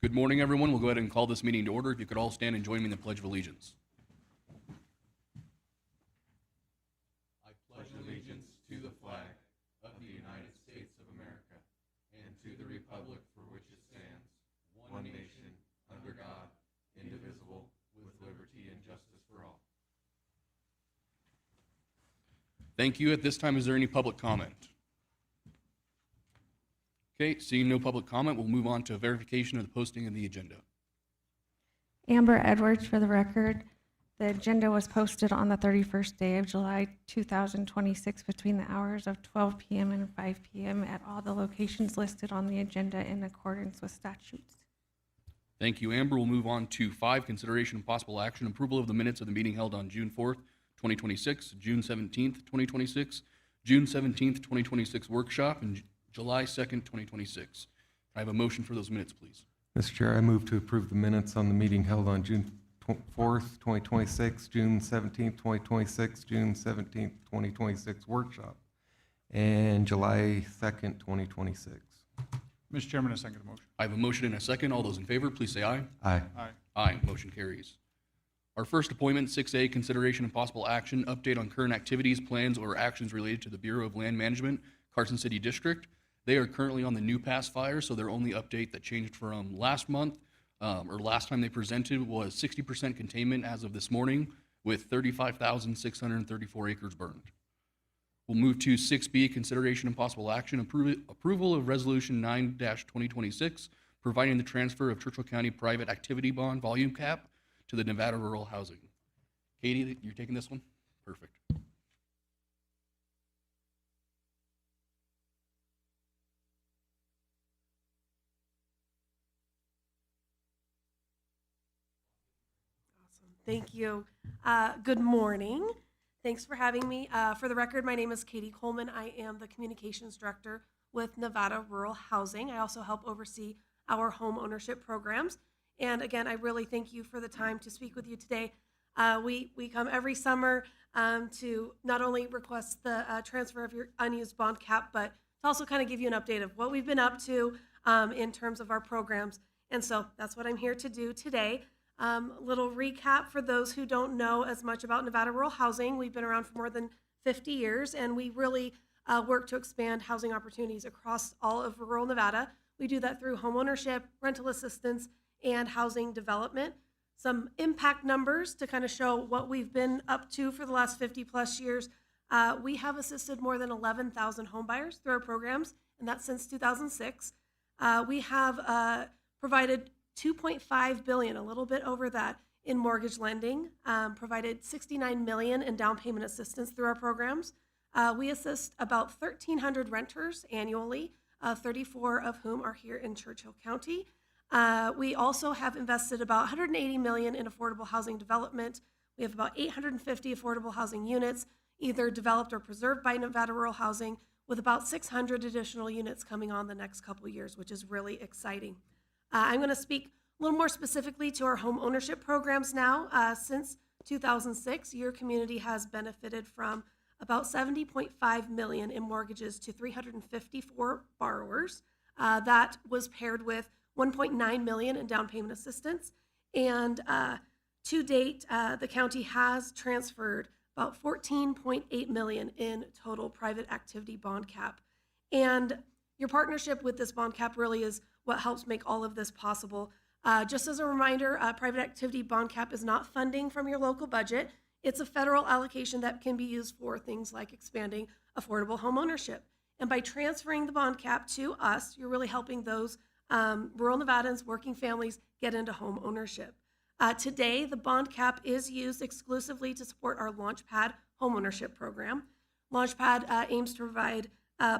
Good morning, everyone. We'll go ahead and call this meeting to order. If you could all stand and join me in the Pledge of Allegiance. I pledge allegiance to the flag of the United States of America and to the republic for which it stands, one nation, under God, indivisible, with liberty and justice for all. Thank you. At this time, is there any public comment? Okay, seeing no public comment, we'll move on to verification of the posting of the agenda. Amber Edwards, for the record. The agenda was posted on the 31st day of July 2026 between the hours of 12 p.m. and 5 p.m. at all the locations listed on the agenda in accordance with statutes. Thank you, Amber. We'll move on to 5, consideration and possible action, approval of the minutes of the meeting held on June 4th, 2026, June 17th, 2026, June 17th, 2026 workshop, and July 2nd, 2026. I have a motion for those minutes, please. Mr. Chair, I move to approve the minutes on the meeting held on June 4th, 2026, June 17th, 2026, June 17th, 2026 workshop, and July 2nd, 2026. Mr. Chairman, I second the motion. I have a motion and a second. All those in favor, please say aye. Aye. Aye. Aye. Motion carries. Our first appointment, 6A, consideration and possible action, update on current activities, plans, or actions related to the Bureau of Land Management, Carson City District. They are currently on the new pass fire, so their only update that changed from last month, or last time they presented, was 60% containment as of this morning, with 35,634 acres burned. We'll move to 6B, consideration and possible action, approval of Resolution 9-2026, providing the transfer of Churchill County Private Activity Bond volume cap to the Nevada Rural Housing. Katie, you're taking this one? Perfect. Thank you. Good morning. Thanks for having me. For the record, my name is Katie Coleman. I am the Communications Director with Nevada Rural Housing. I also help oversee our home ownership programs. And again, I really thank you for the time to speak with you today. We come every summer to not only request the transfer of your unused bond cap, but to also kind of give you an update of what we've been up to in terms of our programs. And so that's what I'm here to do today. Little recap for those who don't know as much about Nevada Rural Housing. We've been around for more than 50 years, and we really work to expand housing opportunities across all of rural Nevada. We do that through homeownership, rental assistance, and housing development. Some impact numbers to kind of show what we've been up to for the last 50 plus years. We have assisted more than 11,000 homebuyers through our programs, and that's since 2006. We have provided $2.5 billion, a little bit over that, in mortgage lending, provided $69 million in down payment assistance through our programs. We assist about 1,300 renters annually, 34 of whom are here in Churchill County. We also have invested about $180 million in affordable housing development. We have about 850 affordable housing units, either developed or preserved by Nevada Rural Housing, with about 600 additional units coming on the next couple of years, which is really exciting. I'm going to speak a little more specifically to our home ownership programs now. Since 2006, your community has benefited from about $70.5 million in mortgages to 354 borrowers. That was paired with $1.9 million in down payment assistance. And to date, the county has transferred about $14.8 million in total private activity bond cap. And your partnership with this bond cap really is what helps make all of this possible. Just as a reminder, private activity bond cap is not funding from your local budget. It's a federal allocation that can be used for things like expanding affordable home ownership. And by transferring the bond cap to us, you're really helping those rural Nevadans, working families, get into home ownership. Today, the bond cap is used exclusively to support our LaunchPad home ownership program. LaunchPad aims to provide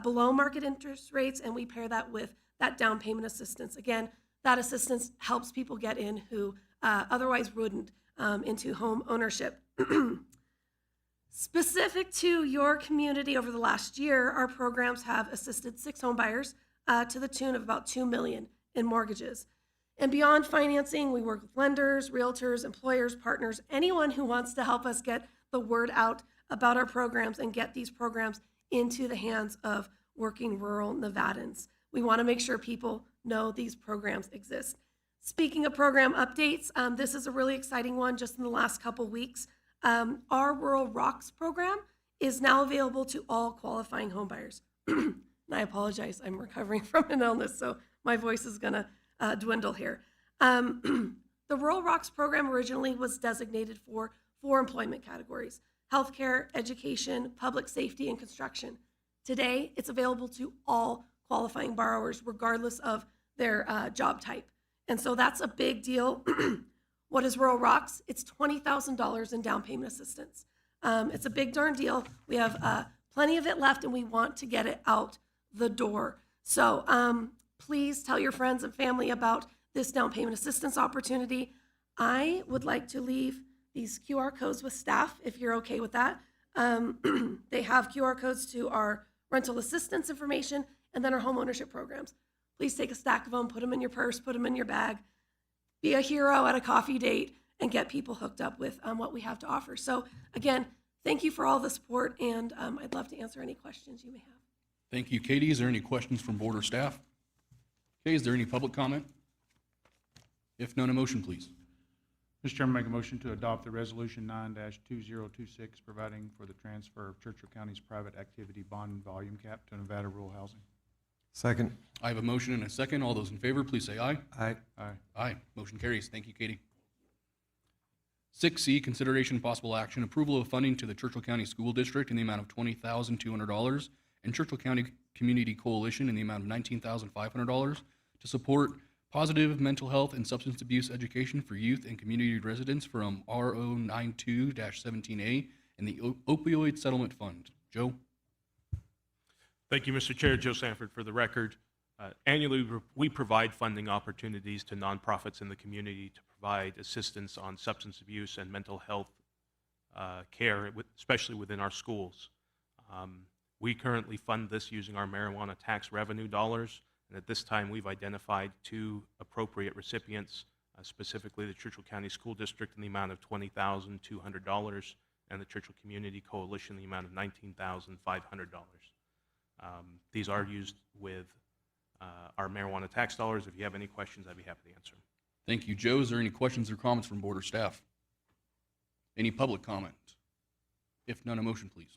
below market interest rates, and we pair that with that down payment assistance. Again, that assistance helps people get in who otherwise wouldn't into home ownership. Specific to your community over the last year, our programs have assisted 6 home buyers to the tune of about $2 million in mortgages. And beyond financing, we work with lenders, realtors, employers, partners, anyone who wants to help us get the word out about our programs and get these programs into the hands of working rural Nevadans. We want to make sure people know these programs exist. Speaking of program updates, this is a really exciting one just in the last couple weeks. Our Rural Rocks program is now available to all qualifying homebuyers. And I apologize, I'm recovering from an illness, so my voice is gonna dwindle here. The Rural Rocks program originally was designated for 4 employment categories: healthcare, education, public safety, and construction. Today, it's available to all qualifying borrowers, regardless of their job type. And so that's a big deal. What is Rural Rocks? It's $20,000 in down payment assistance. It's a big darn deal. We have plenty of it left, and we want to get it out the door. So please tell your friends and family about this down payment assistance opportunity. I would like to leave these QR codes with staff, if you're okay with that. They have QR codes to our rental assistance information and then our home ownership programs. Please take a stack of them, put them in your purse, put them in your bag. Be a hero at a coffee date and get people hooked up with what we have to offer. So again, thank you for all the support, and I'd love to answer any questions you may have. Thank you, Katie. Is there any questions from board or staff? Okay, is there any public comment? If none, a motion, please. Mr. Chairman, make a motion to adopt the Resolution 9-2026, providing for the transfer of Churchill County's private activity bond volume cap to Nevada Rural Housing. Second. I have a motion and a second. All those in favor, please say aye. Aye. Aye. Aye. Motion carries. Thank you, Katie. 6C, consideration and possible action, approval of funding to the Churchill County School District in the amount of $20,200 and Churchill County Community Coalition in the amount of $19,500 to support positive mental health and substance abuse education for youth and community residents from RO 92-17A and the Opioid Settlement Fund. Joe? Thank you, Mr. Chair. Joe Sanford for the record. Annually, we provide funding opportunities to nonprofits in the community to provide assistance on substance abuse and mental health care, especially within our schools. We currently fund this using our marijuana tax revenue dollars, and at this time we've identified 2 appropriate recipients, specifically the Churchill County School District in the amount of $20,200 and the Churchill Community Coalition in the amount of $19,500. These are used with our marijuana tax dollars. If you have any questions, I'd be happy to answer them. Thank you, Joe. Is there any questions or comments from board or staff? Any public comment? If none, a motion, please.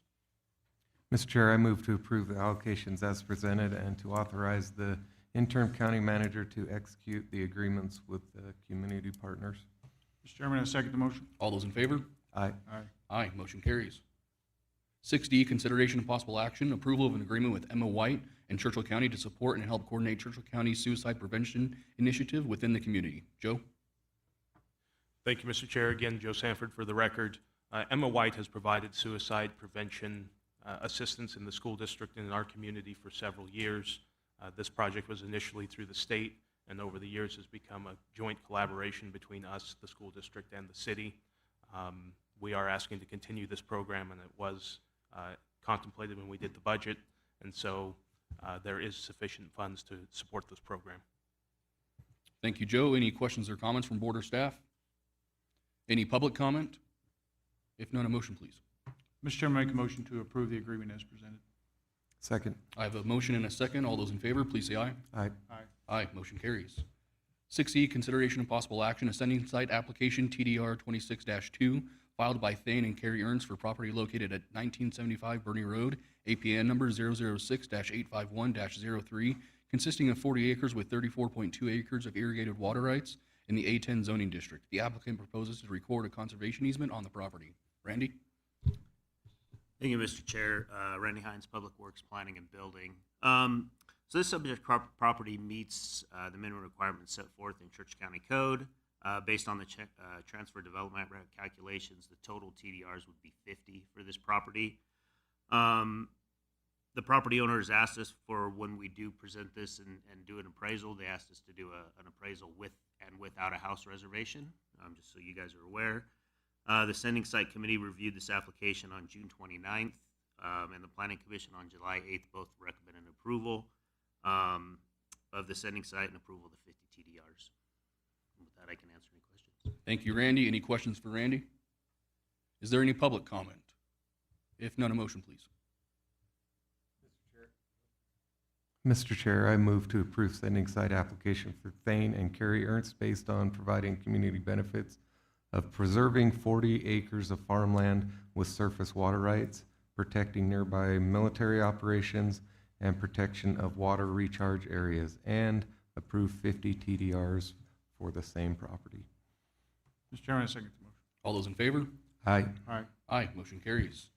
Mr. Chair, I move to approve the allocations as presented and to authorize the interim county manager to execute the agreements with the community partners. Mr. Chairman, I second the motion. All those in favor? Aye. Aye. Aye. Motion carries. 6D, consideration of possible action, approval of an agreement with Emma White and Churchill County to support and help coordinate Churchill County's suicide prevention initiative within the community. Joe? Thank you, Mr. Chair. Again, Joe Sanford for the record. Emma White has provided suicide prevention assistance in the school district and in our community for several years. This project was initially through the state, and over the years has become a joint collaboration between us, the school district, and the city. We are asking to continue this program, and it was contemplated when we did the budget, and so there is sufficient funds to support this program. Thank you, Joe. Any questions or comments from board or staff? Any public comment? If none, a motion, please. Mr. Chairman, make a motion to approve the agreement as presented. Second. I have a motion and a second. All those in favor, please say aye. Aye. Aye. Aye. Motion carries. 6E, consideration and possible action, ascending site application TDR 26-2, filed by Thane and Carrie Ernst for property located at 1975 Bernie Road, APN number 006-851-03, consisting of 40 acres with 34.2 acres of irrigated water rights in the A10 zoning district. The applicant proposes to record a conservation easement on the property. Randy? Thank you, Mr. Chair. Randy Hines, Public Works Planning and Building. So this subject property meets the minimum requirements set forth in Churchill County Code. Based on the transfer development rate calculations, the total TDRs would be 50 for this property. The property owner has asked us for when we do present this and do an appraisal, they asked us to do an appraisal with and without a house reservation, just so you guys are aware. The Sending Site Committee reviewed this application on June 29th, and the Planning Commission on July 8th both recommended approval of the sending site and approval of the 50 TDRs. And with that, I can answer any questions. Thank you, Randy. Any questions for Randy? Is there any public comment? If none, a motion, please. Mr. Chair, I move to approve sending site application for Thane and Carrie Ernst based on providing community benefits of preserving 40 acres of farmland with surface water rights, protecting nearby military operations, and protection of water recharge areas, and approve 50 TDRs for the same property. Mr. Chairman, I second the motion. All those in favor? Aye. Aye. Aye, motion carries.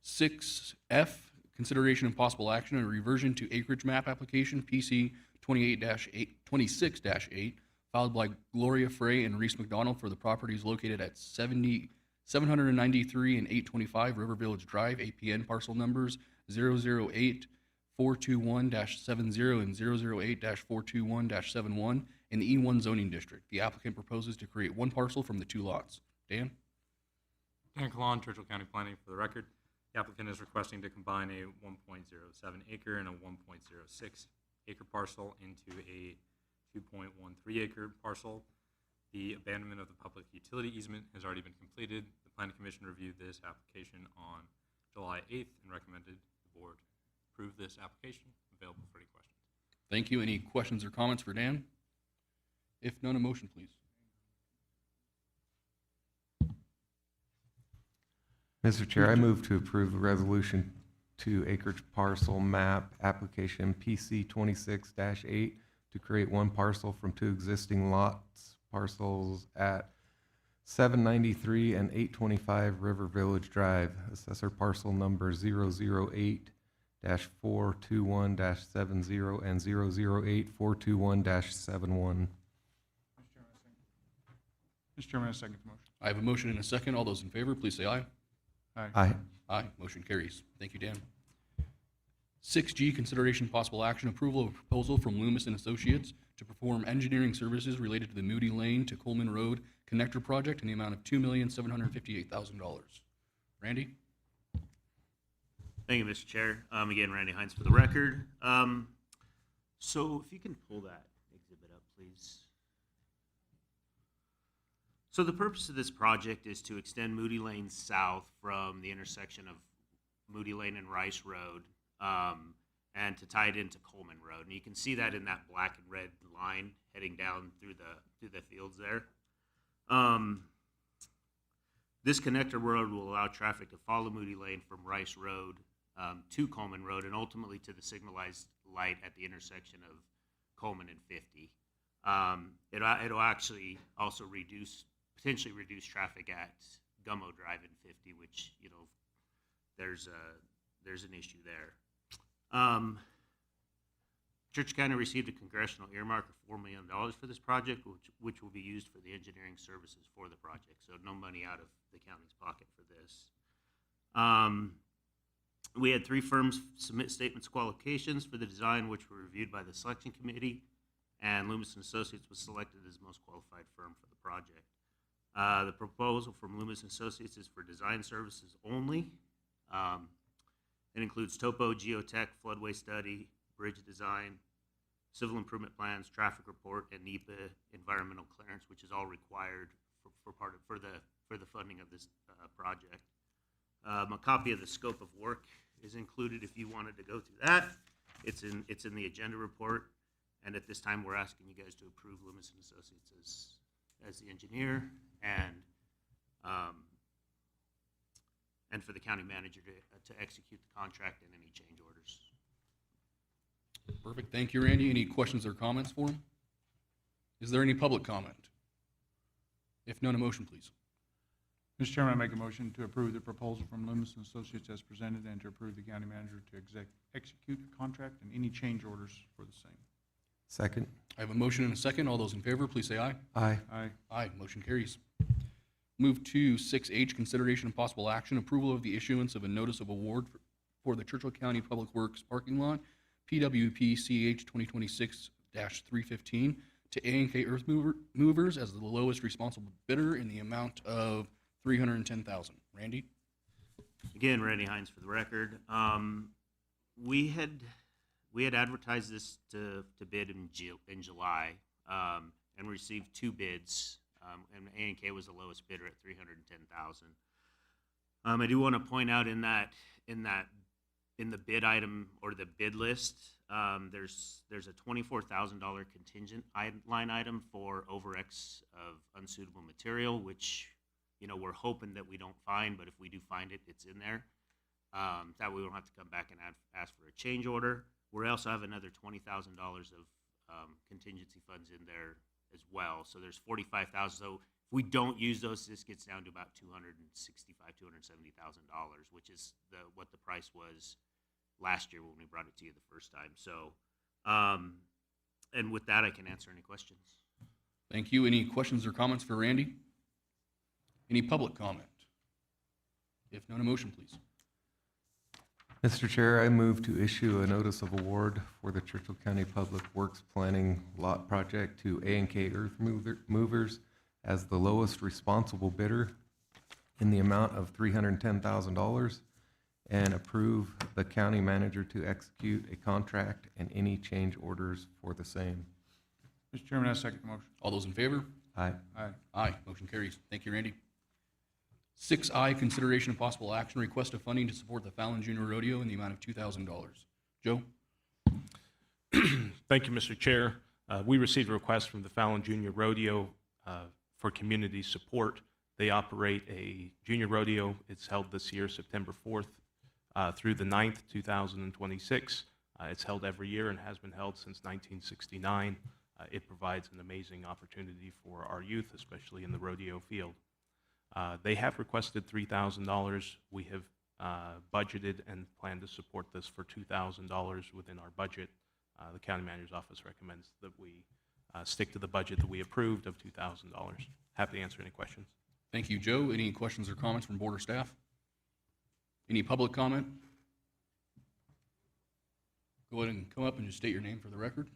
6F, consideration and possible action on a reversion to acreage map application PC 26-8, filed by Gloria Frey and Reese McDonald for the properties located at 793 and 825 River Village Drive, APN parcel numbers 008-421-70 and 008-421-71 in the E1 zoning district. The applicant proposes to create one parcel from the two lots. Dan? Dan Kalon, Churchill County Planning. For the record, the applicant is requesting to combine a 1.07 acre and a 1.06 acre parcel into a 2.13 acre parcel. The abandonment of the public utility easement has already been completed. The Planning Commission reviewed this application on July 8th and recommended the board approve this application. Available for any questions. Thank you. Any questions or comments for Dan? If none, a motion, please. Mr. Chair, I move to approve the resolution to acreage parcel map application PC 26-8 to create one parcel from two existing lots, parcels at 793 and 825 River Village Drive, assessor parcel number 008-421-70 and 008-421-71. Mr. Chairman, I second the motion. I have a motion and a second. All those in favor, please say aye. Aye. Aye. Aye, motion carries. Thank you, Dan. 6G, consideration and possible action, approval of proposal from Loomis and Associates to perform engineering services related to the Moody Lane to Coleman Road Connector Project in the amount of $2,758,000. Randy? Thank you, Mr. Chair. Again, Randy Hines for the record. So if you can pull that exhibit up, please. So the purpose of this project is to extend Moody Lane south from the intersection of Moody Lane and Rice Road, and to tie it into Coleman Road. And you can see that in that black and red line heading down through the fields there. This connector road will allow traffic to follow Moody Lane from Rice Road to Coleman Road and ultimately to the signalized light at the intersection of Coleman and 50. It'll actually also potentially reduce traffic at Gummo Drive and 50, which, you know, there's an issue there. Churchill County received a congressional earmark of $4 million for this project, which will be used for the engineering services for the project. So no money out of the county's pocket for this. We had 3 firms submit statements of qualifications for the design, which were reviewed by the selection committee, and Loomis & Associates was selected as the most qualified firm for the project. The proposal from Loomis & Associates is for design services only. It includes topo, geotech, floodway study, bridge design, civil improvement plans, traffic report, and NEPA environmental clearance, which is all required for the funding of this project. A copy of the scope of work is included if you wanted to go through that. It's in the agenda report, and at this time we're asking you guys to approve Loomis & Associates as the engineer and for the county manager to execute the contract and any change orders. Perfect. Thank you, Randy. Any questions or comments for him? Is there any public comment? If none, a motion, please. Mr. Chairman, I make a motion to approve the proposal from Loomis & Associates as presented and to approve the county manager to execute the contract and any change orders for the same. Second. I have a motion and a second. All those in favor, please say aye. Aye. Aye. Aye, motion carries. Move to 6H, consideration and possible action, approval of the issuance of a notice of award for the Churchill County Public Works parking lot, PWP CH 2026-315, to A&K Earth Movers as the lowest responsible bidder in the amount of $310,000. Randy? Again, Randy Hines for the record. We had advertised this to bid in July and received 2 bids, and A&K was the lowest bidder at $310,000. I do want to point out in that in the bid item or the bid list, there's a $24,000 contingent line item for overX of unsuitable material, which, you know, we're hoping that we don't find, but if we do find it, it's in there. That way we don't have to come back and ask for a change order. We also have another $20,000 of contingency funds in there as well. So there's $45,000. So if we don't use those, this gets down to about $270,000, which is what the price was last year when we brought it to you the first time. So, and with that, I can answer any questions. Thank you. Any questions or comments for Randy? Any public comment? If none, a motion, please. Mr. Chair, I move to issue a notice of award for the Churchill County Public Works Planning Lot Project to A&K Earth Movers as the lowest responsible bidder in the amount of $310,000 and approve the county manager to execute a contract and any change orders for the same. Mr. Chairman, I second the motion. All those in favor? Aye. Aye. Aye. Motion carries. Thank you, Randy. 6I, consideration of possible action, request of funding to support the Fallon Junior Rodeo in the amount of $2,000. Joe? Thank you, Mr. Chair. We received a request from the Fallon Junior Rodeo for community support. They operate a junior rodeo. It's held this year, September 4th through the 9th, 2026. It's held every year and has been held since 1969. It provides an amazing opportunity for our youth, especially in the rodeo field. They have requested $3,000. We have budgeted and plan to support this for $2,000 within our budget. The county manager's office recommends that we stick to the budget that we approved of $2,000. Happy to answer any questions. Thank you, Joe. Any questions or comments from board or staff? Any public comment? Go ahead and come up and just state your name for the record.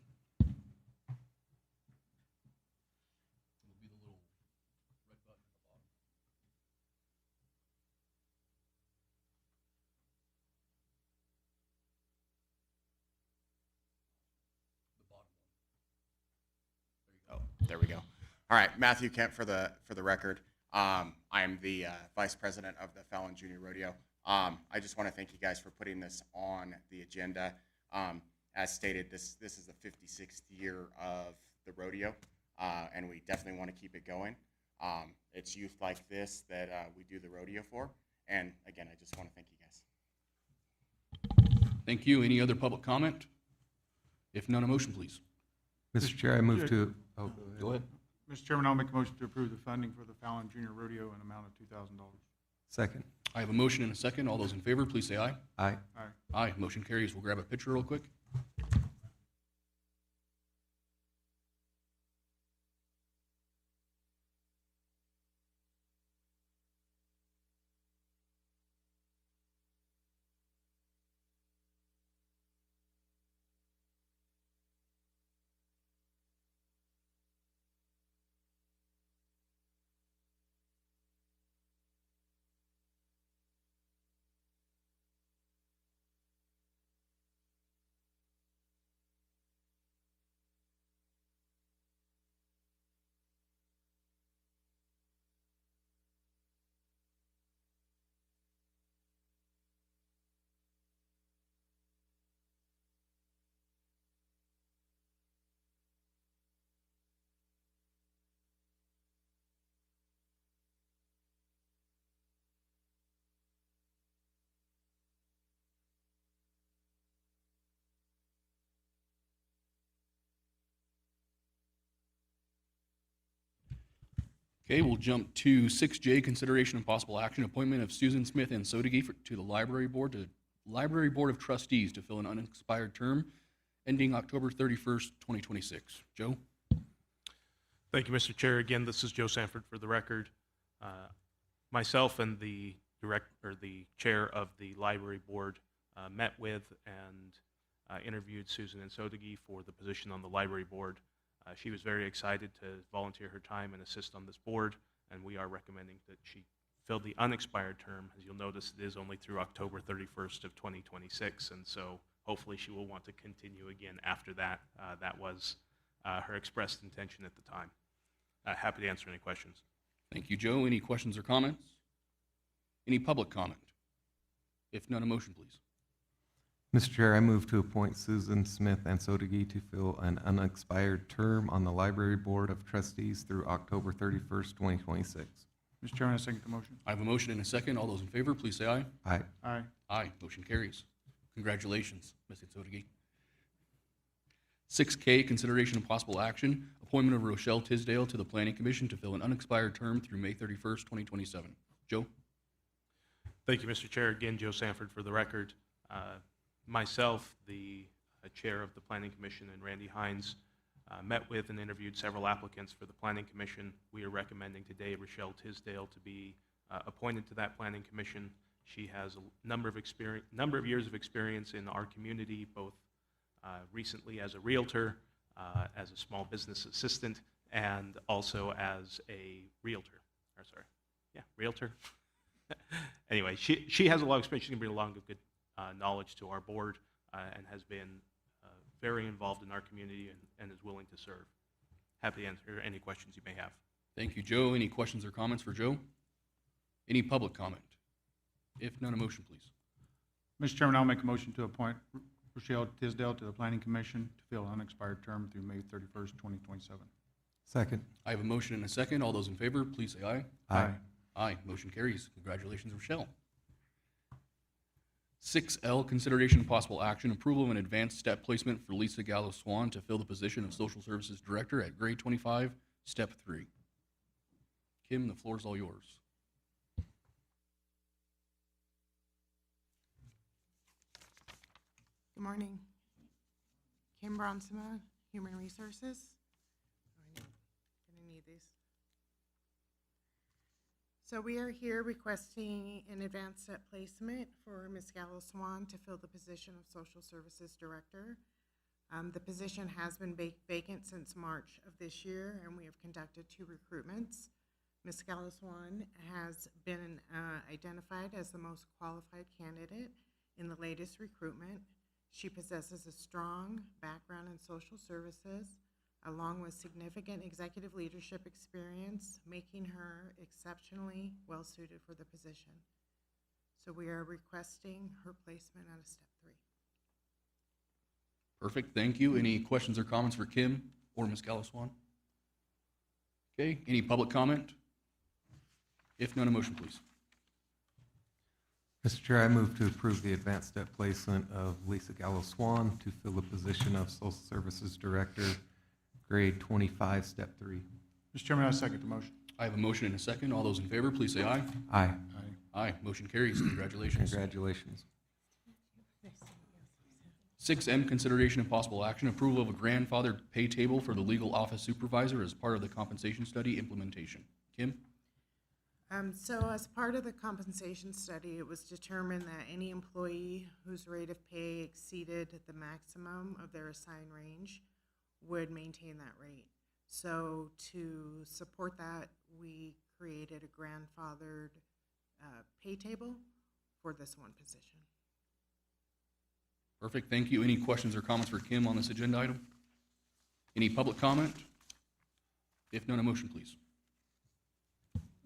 Oh, there we go. All right, Matthew Kemp for the record. I am the vice president of the Fallon Junior Rodeo. I just want to thank you guys for putting this on the agenda. As stated, this is the 56th year of the rodeo, and we definitely want to keep it going. It's youth like this that we do the rodeo for, and again, I just want to thank you guys. Thank you. Any other public comment? If none, a motion, please. Mr. Chair, I move to, oh, Go ahead. Mr. Chairman, I'll make a motion to approve the funding for the Fallon Junior Rodeo in an amount of $2,000. second. I have a motion and a second. All those in favor, please say aye. Aye. Aye. Aye. Motion carries. We'll grab a picture real quick. Okay, we'll jump to 6J, consideration and possible action, appointment of Susan Smith and Sodegi to the Library Board of Trustees to fill an unexpired term ending October 31st, 2026. Joe? Thank you, Mr. Chair. Again, this is Joe Sanford for the record. Myself and the chair of the library board met with and interviewed Susan and Sodegi for the position on the library board. She was very excited to volunteer her time and assist on this board, and we are recommending that she fill the unexpired term. As you'll notice, it is only through October 31st of 2026, and so hopefully she will want to continue again after that. That was her expressed intention at the time. Happy to answer any questions. Thank you, Joe. Any questions or comments? Any public comment? If none, a motion, please. Mr. Chair, I move to appoint Susan Smith Ansotigi to fill an unexpired term on the Library Board of Trustees through October 31st, 2026. Mr. Chairman, I second the motion. I have a motion and a second. All those in favor, please say aye. Aye. Aye. Aye, motion carries. Congratulations, Ms. Insotegi. 6K, consideration and possible action, appointment of Rochelle Tisdale to the Planning Commission to fill an unexpired term through May 31st, 2027. Joe? Thank you, Mr. Chair. Again, Joe Sanford for the record. Myself, the Chair of the Planning Commission, and Randy Hines met with and interviewed several applicants for the Planning Commission. We are recommending today Rochelle Tisdale to be appointed to that Planning Commission. She has a number of years of experience in our community, both recently as a realtor, as a small business assistant, and also as a realtor. Realtor. Anyway, she has a lot of experience. She can bring a lot of good knowledge to our board and has been very involved in our community and is willing to serve. Happy to answer any questions you may have. Thank you, Joe. Any questions or comments for Joe? Any public comment? If none, a motion, please. Mr. Chairman, I'll make a motion to appoint Rochelle Tisdale to the Planning Commission to fill an unexpired term through May 31st, 2027. Second. I have a motion and a second. All those in favor, please say aye. Aye. Aye, motion carries. Congratulations, Rochelle. 6L, consideration and possible action, approval of an advanced step placement for Lisa Gallo Swan to fill the position of Social Services Director at grade 25, step 3. Kim, the floor is all yours. Good morning. Kim Bronsema, Human Resources. Gonna need these. So we are here requesting an advanced step placement for Ms. Gallo Swan to fill the position of Social Services Director. The position has been vacant since March of this year, and we have conducted 2 recruitments. Ms. Gallo Swan has been identified as the most qualified candidate in the latest recruitment. She possesses a strong background in social services, along with significant executive leadership experience, making her exceptionally well-suited for the position. So we are requesting her placement on a step 3. Perfect, thank you. Any questions or comments for Kim or Ms. Gallo Swan? Okay, any public comment? If none, a motion, please. Mr. Chair, I move to approve the advanced step placement of Lisa Gallo Swan to fill the position of Social Services Director, grade 25, step 3. Mr. Chairman, I second the motion. I have a motion and a second. All those in favor, please say aye. Aye. Aye, motion carries. Congratulations. Congratulations. 6M, consideration and possible action, approval of a grandfathered pay table for the legal office supervisor as part of the compensation study implementation. Kim? So as part of the compensation study, it was determined that any employee whose rate of pay exceeded the maximum of their assigned range would maintain that rate. So to support that, we created a grandfathered pay table for this one position. Perfect, thank you. Any questions or comments for Kim on this agenda item? Any public comment? If none, a motion, please.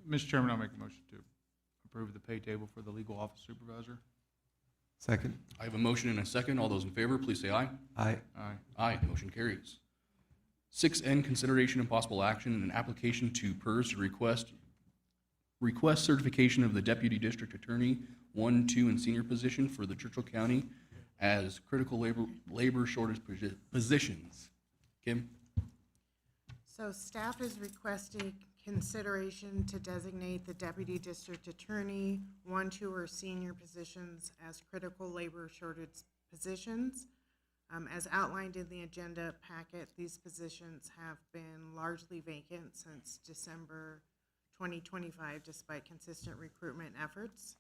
Mr. Chairman, I'll make a motion to approve the pay table for the legal office supervisor. Second. I have a motion and a second. All those in favor, please say aye. Aye. Aye. Aye, motion carries. 6N, consideration and possible action in an application to PERS to request certification of the Deputy District Attorney 1, 2, and senior position for the Churchill County as critical labor shortage positions. Kim? So staff is requesting consideration to designate the Deputy District Attorney 1, 2, or senior positions as critical labor shortage positions. As outlined in the agenda packet, these positions have been largely vacant since December 2025, despite consistent recruitment efforts.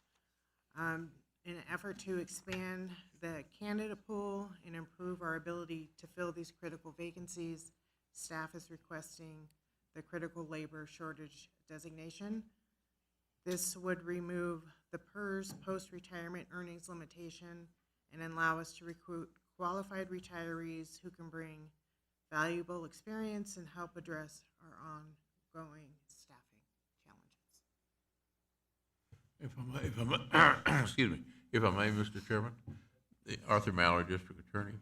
In an effort to expand the candidate pool and improve our ability to fill these critical vacancies, staff is requesting the critical labor shortage designation. This would remove the PERS post-retirement earnings limitation and allow us to recruit qualified retirees who can bring valuable experience and help address our ongoing staffing challenges. Excuse me, if I may, Mr. Chairman, the Arthur Mallory, District Attorney.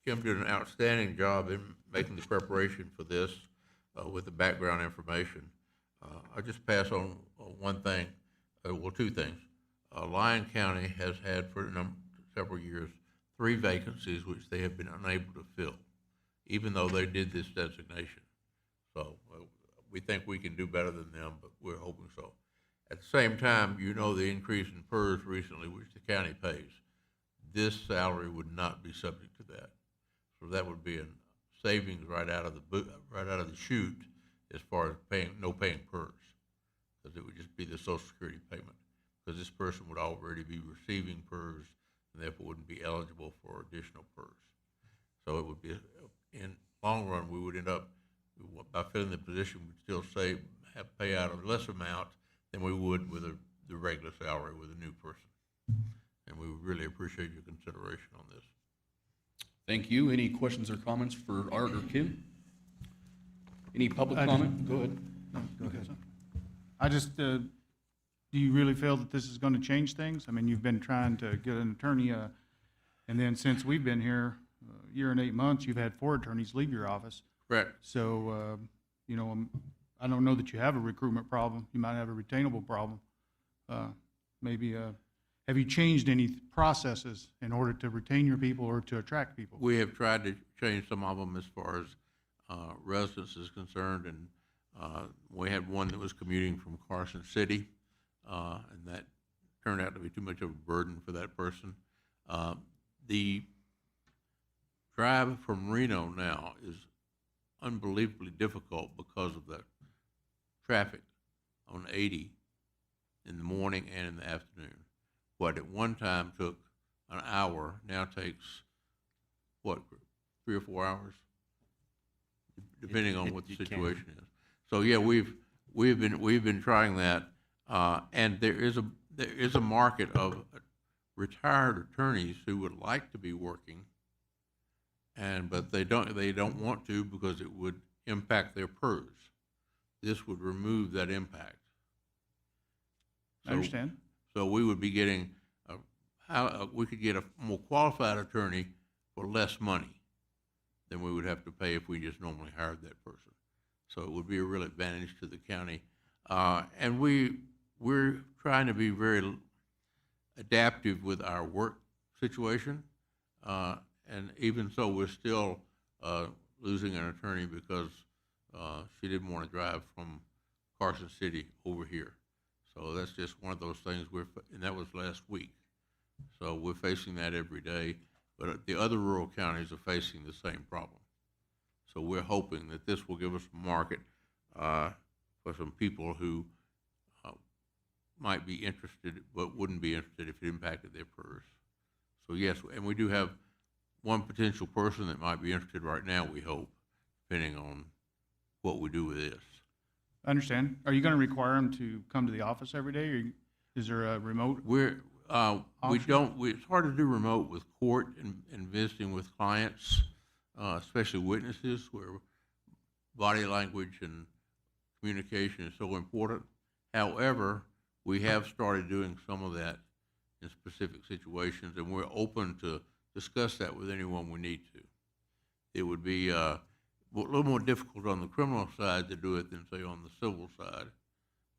Kim did an outstanding job in making the preparation for this with the background information. I'll just pass on one thing, well, two things. Lyon County has had for several years 3 vacancies which they have been unable to fill, even though they did this designation. So we think we can do better than them, but we're hoping so. At the same time, you know the increase in PERS recently, which the county pays. This salary would not be subject to that. So that would be a savings right out of the chute as far as paying PERS, because it would just be the Social Security payment, because this person would already be receiving PERS and therefore wouldn't be eligible for additional PERS. So it would be, in long run, we would end up, by filling the position, we'd still pay out a less amount than we would with the regular salary with a new person. And we would really appreciate your consideration on this. Thank you. Any questions or comments for Art or Kim? Any public I just- comment? Go ahead. Go ahead. I just, do you really feel that this is going to change things? I mean, you've been trying to get an attorney, and then since we've been here, a year and 8 months, you've had 4 attorneys leave your office. Correct. So, you know, I don't know that you have a recruitment problem. You might have a retainable problem. Maybe, have you changed any processes in order to retain your people or to attract people? We have tried to change some of them as far as residence is concerned, and we had one that was commuting from Carson City, and that turned out to be too much of a burden for that person. The drive from Reno now is unbelievably difficult because of the traffic on 80 in the morning and in the afternoon. What at one time took an hour now takes, what, 3 or 4 hours, depending on what the situation is. So yeah, we've been trying that, and there is a market of retired attorneys who would like to be working, but they don't want to because it would impact their PERS. This would remove that impact. I understand. So we would be getting, we could get a more qualified attorney for less money than we would have to pay if we just normally hired that person. So it would be a real advantage to the county. And we're trying to be very adaptive with our work situation. And even so, we're still losing an attorney because she didn't want to drive from Carson City over here. So that's just one of those things and that was last week. So we're facing that every day, but the other rural counties are facing the same problem. So we're hoping that this will give us a market for some people who might be interested, but wouldn't be interested if it impacted their PERS. So yes, and we do have one potential person that might be interested right now, we hope, depending on what we do with this. I understand. Are you going to require them to come to the office every day, or is there a remote? It's hard to do remote with court and visiting with clients, especially witnesses, where body language and communication is so important. However, we have started doing some of that in specific situations, and we're open to discuss that with anyone we need to. It would be a little more difficult on the criminal side to do it than, say, on the civil side.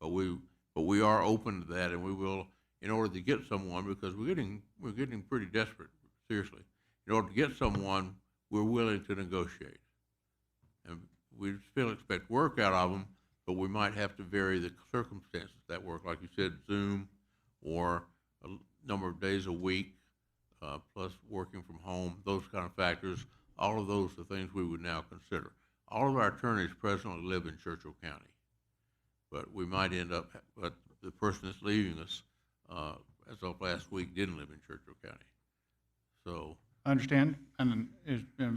But we are open to that, and we will, in order to get someone, because we're getting pretty desperate, seriously. In order to get someone, we're willing to negotiate. And we still expect work out of them, but we might have to vary the circumstances of that work, like you said, Zoom, or a number of days a week, plus working from home, those kind of factors. All of those are things we would now consider. All of our attorneys presently live in Churchill County, but we might end up, but the person that's leaving us, as of last week, didn't live in Churchill County. So I understand, and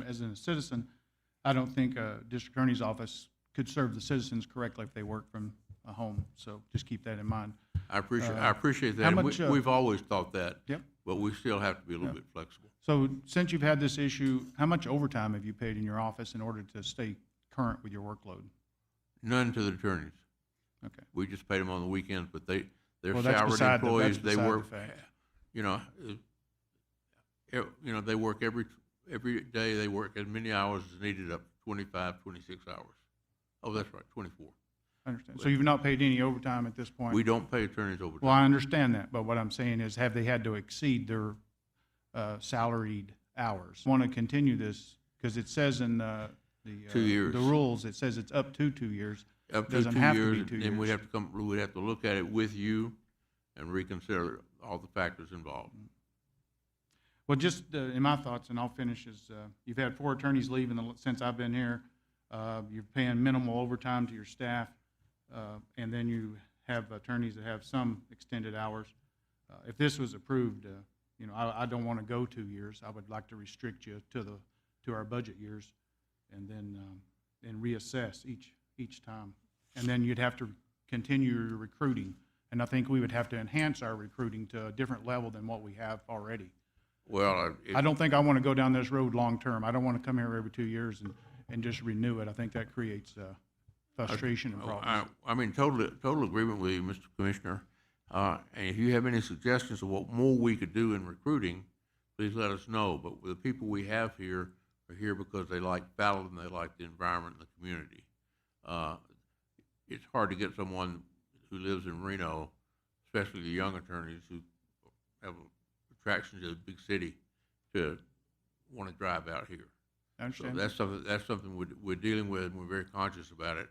as a citizen, I don't think a district attorney's office could serve the citizens correctly if they work from a home, so just keep that in mind. I appreciate that. How And much, we've always thought that. Yep. But we still have to be a little bit flexible. So since you've had this issue, how much overtime have you paid in your office in order to stay current with your workload? None to the attorneys. Okay. We just pay them on the weekends, but they They're Well, that's salaried beside the- employees. that's They beside the work, fact. you know, they work every day. They work as many hours as needed, up to 25, 26 hours. Oh, that's right, 24. I understand. So you've not paid any overtime at this point? We don't pay attorneys overtime. Well, I understand that, but what I'm saying is, have they had to exceed their salaried hours? Want to continue this, because it says in the 2 years. the rules, it says it's up to 2 years. Up to Doesn't 2 have to years, be 2 then we'd years. have to look at it with you and reconsider all the factors involved. Well, just in my thoughts, and I'll finish, is you've had 4 attorneys leave since I've been here. You're paying minimal overtime to your staff, and then you have attorneys that have some extended hours. If this was approved, I don't want to go 2 years. I would like to restrict you to our budget years, and then and reassess each time. And then you'd have to continue your recruiting, and I think we would have to enhance our recruiting to a different level than what we have already. Well, I don't think I want to go down this road long-term. I don't want to come here every 2 years and just renew it. I think that creates frustration and problems. I mean, total agreement with you, Mr. Commissioner. And if you have any suggestions of what more we could do in recruiting, please let us know. But the people we have here are here because they like Fallon, they like the environment and the community. It's hard to get someone who lives in Reno, especially the young attorneys who have attraction to the big city, to want to drive out here. I So understand. that's something we're dealing with, and we're very conscious about it.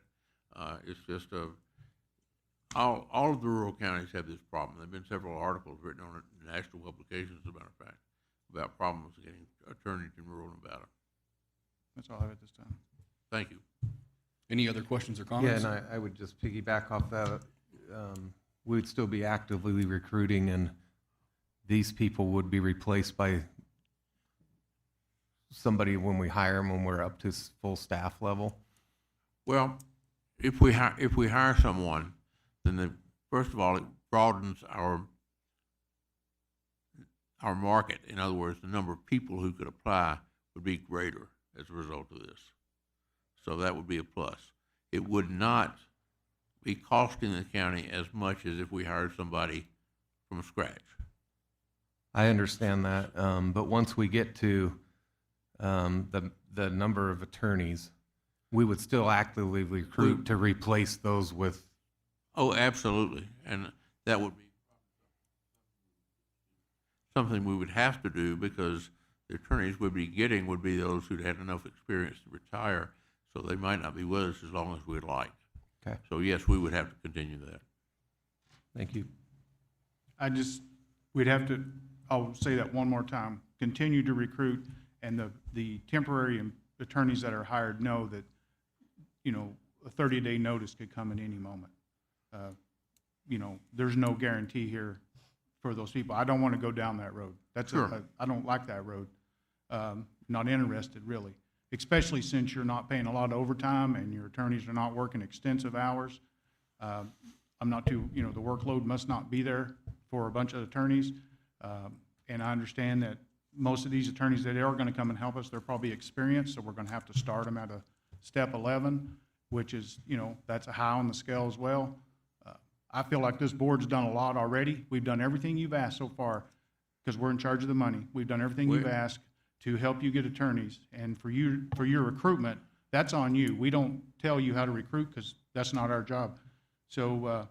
It's just all of the rural counties have this problem. There've been several articles written on it in national publications, as a matter of fact, about problems getting attorneys in rural Nevada. That's all I have at this time. Thank you. Any other questions or Yeah, comments? and I would just piggyback off that. We would still be actively recruiting, and these people would be replaced by somebody when we hire them, when we're up to full staff level. Well, if we hire someone, then first of all, it broadens our market. In other words, the number of people who could apply would be greater as a result of this. So that would be a plus. It would not be costing the county as much as if we hired somebody from scratch. I understand that, but once we get to the number of attorneys, we would still actively recruit to replace those with. Oh, absolutely. And that would be something we would have to do, because the attorneys we'd be getting would be those who'd had enough experience to retire, so they might not be with us as long as we'd like. Okay. So yes, we would have to continue that. Thank you. We'd have to, I'll say that one more time, continue to recruit, and the temporary attorneys that are hired know that, a 30-day notice could come at any moment. There's no guarantee here for those people. I don't want to go down that road. Sure. I don't like that road. Not interested, really, especially since you're not paying a lot of overtime and your attorneys are not working extensive hours. I'm not too, the workload must not be there for a bunch of attorneys. And I understand that most of these attorneys that are going to come and help us, they're probably experienced, so we're going to have to start them at a step 11, which is, that's a high on the scale as well. I feel like this board's done a lot already. We've done everything you've asked so far, because we're in charge of the money. We've done everything you've asked to help you get attorneys. And for your recruitment, that's on you. We don't tell you how to recruit, because that's not our job. So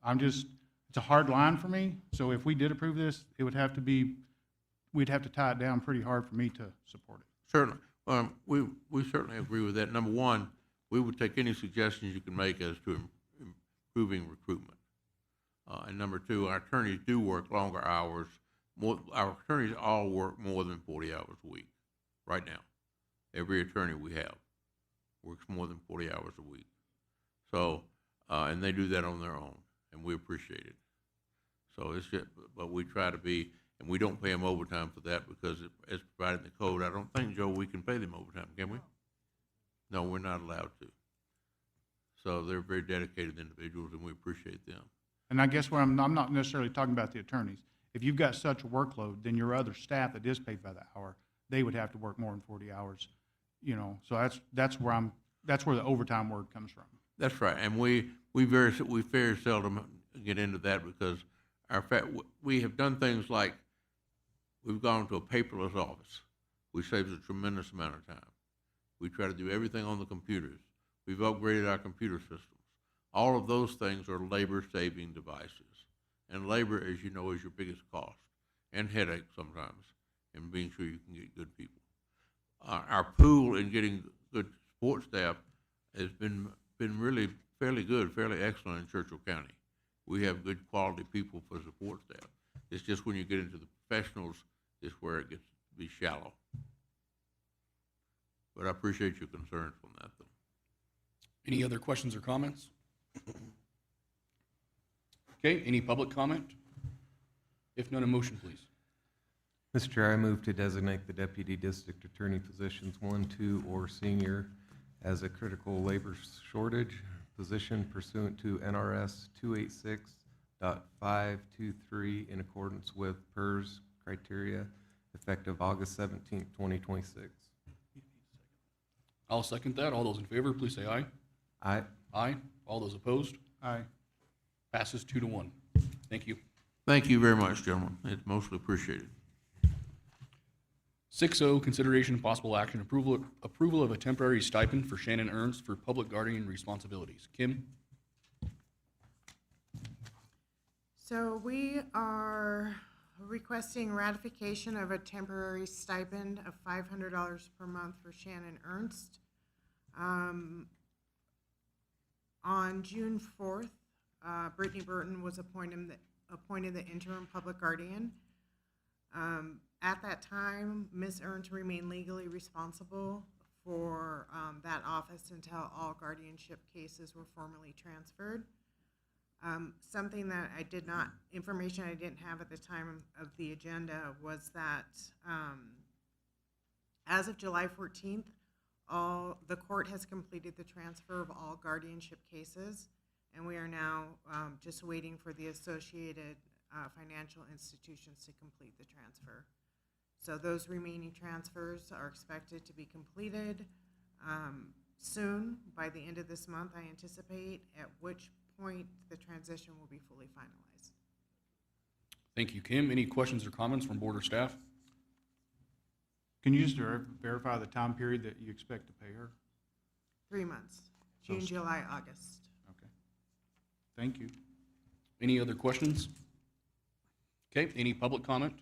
it's a hard line for me. So if we did approve this, it would have to be, we'd have to tie it down pretty hard for me to support it. Certainly. We certainly agree with that. Number one, we would take any suggestions you can make as to improving recruitment. And number two, our attorneys do work longer hours. Our attorneys all work more than 40 hours a week right now. Every attorney we have works more than 40 hours a week. So, and they do that on their own, and we appreciate it. So it's just, but we try to be, and we don't pay them overtime for that, because as provided in the code, I don't think, Joe, we can pay them overtime, can we? No, we're not allowed to. So they're very dedicated individuals, and we appreciate them. And I guess I'm not necessarily talking about the attorneys. If you've got such a workload, then your other staff that is paid by the hour, they would have to work more than 40 hours, so that's where the overtime word comes from. That's right, and we very seldom get into that because we have done things like we've gone to a paperless office, which saves a tremendous amount of time. We try to do everything on the computers. We've upgraded our computer systems. All of those things are labor-saving devices. And labor, as you know, is your biggest cost and headache sometimes in being sure you can get good people. Our pool in getting good support staff has been really fairly good, fairly excellent in Churchill County. We have good quality people for support staff. It's just when you get into the professionals is where it gets to be shallow. But I appreciate your concerns on that, though. Any other questions or comments? Okay, any public comment? If none, a motion, please. Mr. Chair, I move to designate the deputy district attorney positions 1, 2, or senior as a critical labor shortage position pursuant to NRS 286.523 in accordance with PERS criteria effective August 17th, 2026. I'll second that. All those in favor, please say aye. Aye. Aye. All those opposed? Aye. Passes 2-1. Thank you. Thank you very much, gentlemen. It's mostly appreciated. 6O, consideration and possible action, approval of a temporary stipend for Shannon Ernst for public guardian responsibilities. Kim? So we are requesting ratification of a temporary stipend of $500 per month for Shannon Ernst. On June 4th, Brittany Burton was appointed the interim public guardian. At that time, Ms. Ernst remained legally responsible for that office until all guardianship cases were formally transferred. Something that information I didn't have at the time of the agenda was that as of July 14th, the court has completed the transfer of all guardianship cases, and we are now just waiting for the associated financial institutions to complete the transfer. So those remaining transfers are expected to be completed soon, by the end of this month, I anticipate, at which point the transition will be fully finalized. Thank you, Kim. Any questions or comments from board or staff? Can you just verify the time period that you expect to pay her? 3 months, So- June, July, August. Okay. Thank you. Any other questions? Okay, any public comment?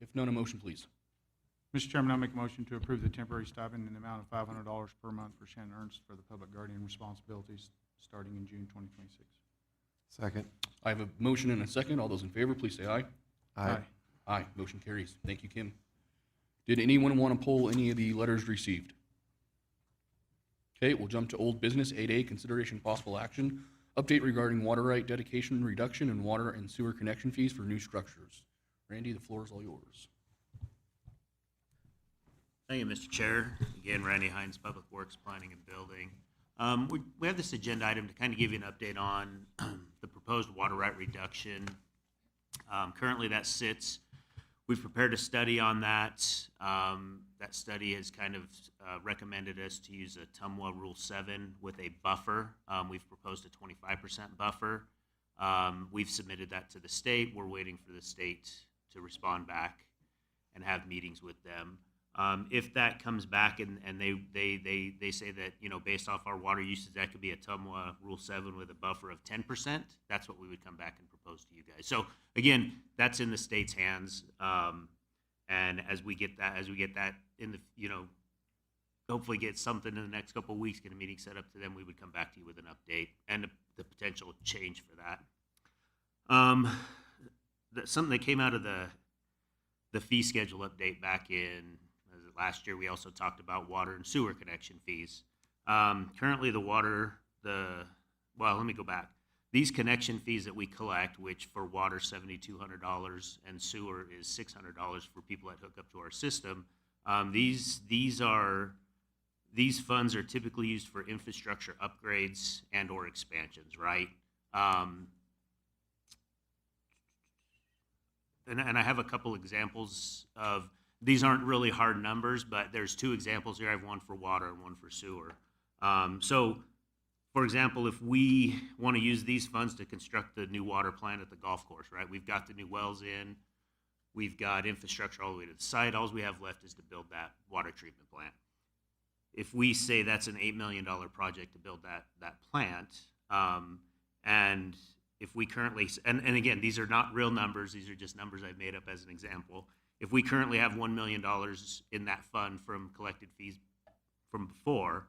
If none, a motion, please. Mr. Chairman, I make a motion to approve the temporary stipend in the amount of $500 per month for Shannon Ernst for the public guardian responsibilities starting in June 2026. Second. I have a motion and a second. All those in favor, please say aye. Aye. Aye, motion carries. Thank you, Kim. Did anyone want to pull any of the letters received? Okay, we'll jump to old business. 8A, consideration possible action. Update regarding water right dedication reduction and water and sewer connection fees for new structures. Randy, the floor is all yours. Thank you, Mr. Chair. Again, Randy Hines, Public Works Planning and Building. We have this agenda item to kind of give you an update on the proposed water right reduction. Currently, that sits. We've prepared a study on that. That study has kind of recommended us to use a TUMWA Rule 7 with a buffer. We've proposed a 25% buffer. We've submitted that to the state. We're waiting for the state to respond back and have meetings with them. If that comes back and they say that, you know, based off our water usage, that could be a TUMWA Rule 7 with a buffer of 10%, that's what we would come back and propose to you guys. So again, that's in the state's hands. And as we get that in the, you know, hopefully get something in the next couple of weeks, get a meeting set up to them, we would come back to you with an update and the potential change for that. Something that came out of the fee schedule update back in last year, we also talked about water and sewer connection fees. Currently well, let me go back. These connection fees that we collect, which for water $7,200 and sewer is $600 for people that hook up to our system, these funds are typically used for infrastructure upgrades and or expansions, right? And I have a couple examples of, these aren't really hard numbers, but there's two examples here. I have one for water and one for sewer. So for example, if we want to use these funds to construct the new water plant at the golf course, right? We've got the new wells in, we've got infrastructure all the way to the site. All we have left is to build that water treatment plant. If we say that's an $8 million project to build that plant, and if we currently, and again, these are not real numbers, these are just numbers I've made up as an example. If we currently have $1 million in that fund from collected fees from before,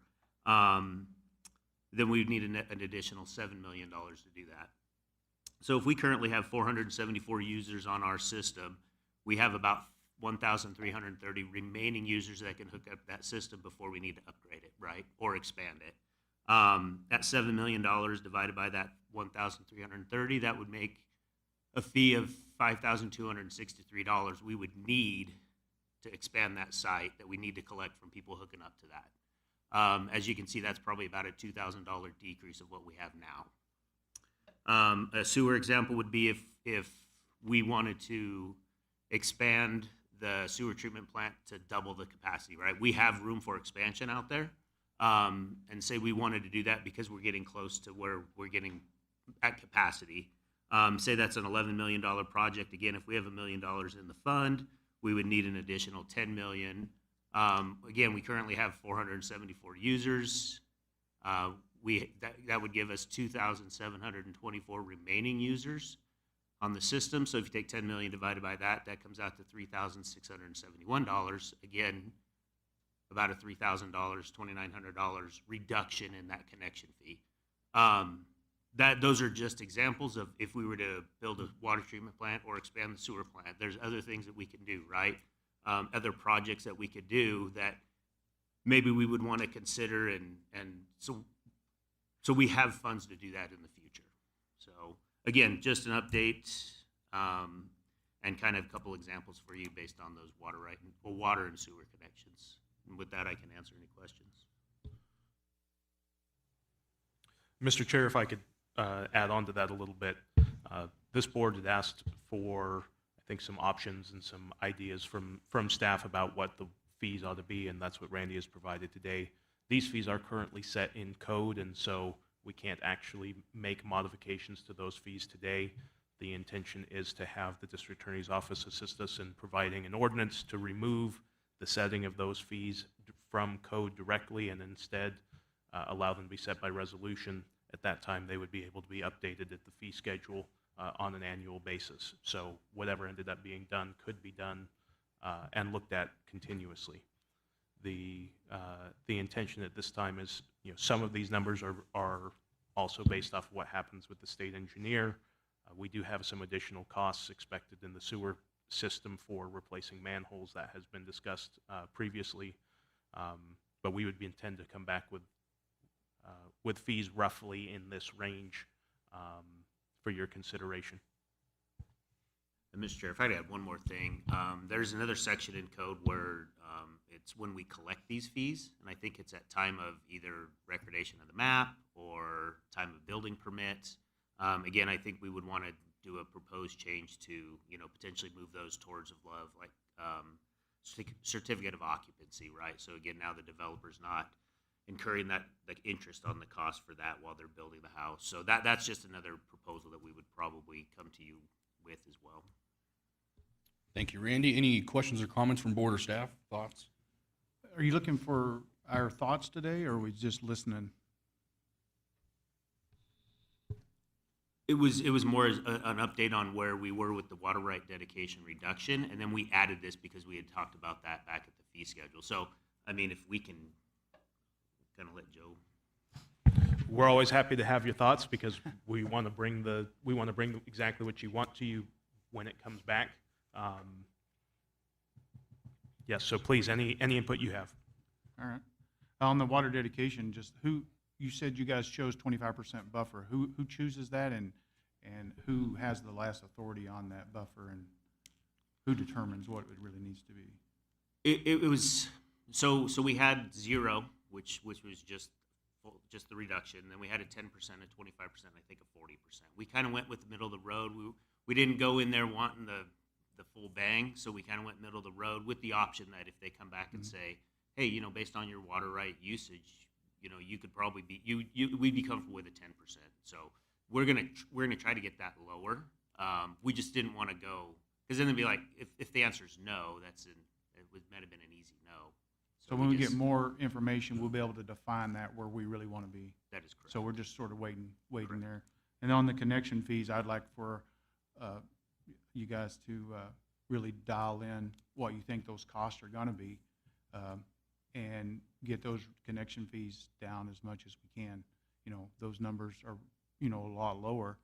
then we'd need an additional $7 million to do that. So if we currently have 474 users on our system, we have about 1,330 remaining users that can hook up that system before we need to upgrade it, right, or expand it. That $7 million divided by that 1,330, that would make a fee of $5,263 we would need to expand that site, that we need to collect from people hooking up to that. As you can see, that's probably about a $2,000 decrease of what we have now. A sewer example would be if we wanted to expand the sewer treatment plant to double the capacity, right? We have room for expansion out there. And say we wanted to do that because we're getting close to where we're getting at capacity. Say that's an $11 million project. Again, if we have $1 million in the fund, we would need an additional $10 million. Again, we currently have 474 users. That would give us 2,724 remaining users on the system. So if you take $10 million divided by that, that comes out to $3,671. Again, about a $3,000, $2,900 reduction in that connection fee. Those are just examples of if we were to build a water treatment plant or expand the sewer plant. There's other things that we can do, right? Other projects that we could do that maybe we would want to consider, and so we have funds to do that in the future. So again, just an update and kind of a couple examples for you based on those water and sewer connections. And with that, I can answer any questions. Mr. Chair, if I could add on to that a little bit. This board had asked for, I think, some options and some ideas from staff about what the fees ought to be, and that's what Randy has provided today. These fees are currently set in code, and so we can't actually make modifications to those fees today. The intention is to have the district attorney's office assist us in providing an ordinance to remove the setting of those fees from code directly and instead allow them to be set by resolution. At that time, they would be able to be updated at the fee schedule on an annual basis. So whatever ended up being done could be done and looked at continuously. The intention at this time is, some of these numbers are also based off of what happens with the state engineer. We do have some additional costs expected in the sewer system for replacing manholes that has been discussed previously, but we would intend to come back with fees roughly in this range for your consideration. And Mr. Chair, if I could add one more thing, there's another section in code where it's when we collect these fees, and I think it's at time of either recordation of the map or time of building permits. Again, I think we would want to do a proposed change to, potentially move those towards of love, like certificate of occupancy, right? So again, now the developer's not incurring that interest on the cost for that while they're building the house. So that's just another proposal that we would probably come to you with as well. Thank you, Randy. Any questions or comments from board or staff? Thoughts? Are you looking for our thoughts today, or are we just listening? It was more as an update on where we were with the water right dedication reduction, and then we added this because we had talked about that back at the fee schedule. So, I mean, if we can kind of let Joe. We're always happy to have your thoughts because we want to bring exactly what you want to you when it comes back. Yes, so please, any input you have. All right. On the water dedication, just you said you guys chose 25% buffer. Who chooses that, and who has the last authority on that buffer, and who determines what it really needs to be? It was so we had 0, which was just the reduction. Then we had a 10%, a 25%, I think a 40%. We kind of went with the middle of the road. We didn't go in there wanting the full bang, so we kind of went middle of the road with the option that if they come back and say, hey, based on your water right usage, you know, you could probably be, we'd be comfortable with a 10%. So we're gonna try to get that lower. We just didn't want to go, because then it'd be like, if the answer is no, might have been an easy no. So when we get more information, we'll be able to define that where we really want to be. That is correct. So we're just sort of waiting there. And on the connection fees, I'd like for you guys to really dial in what you think those costs are gonna be, and get those connection fees down as much as we can. You know, those numbers are, you know, a lot lower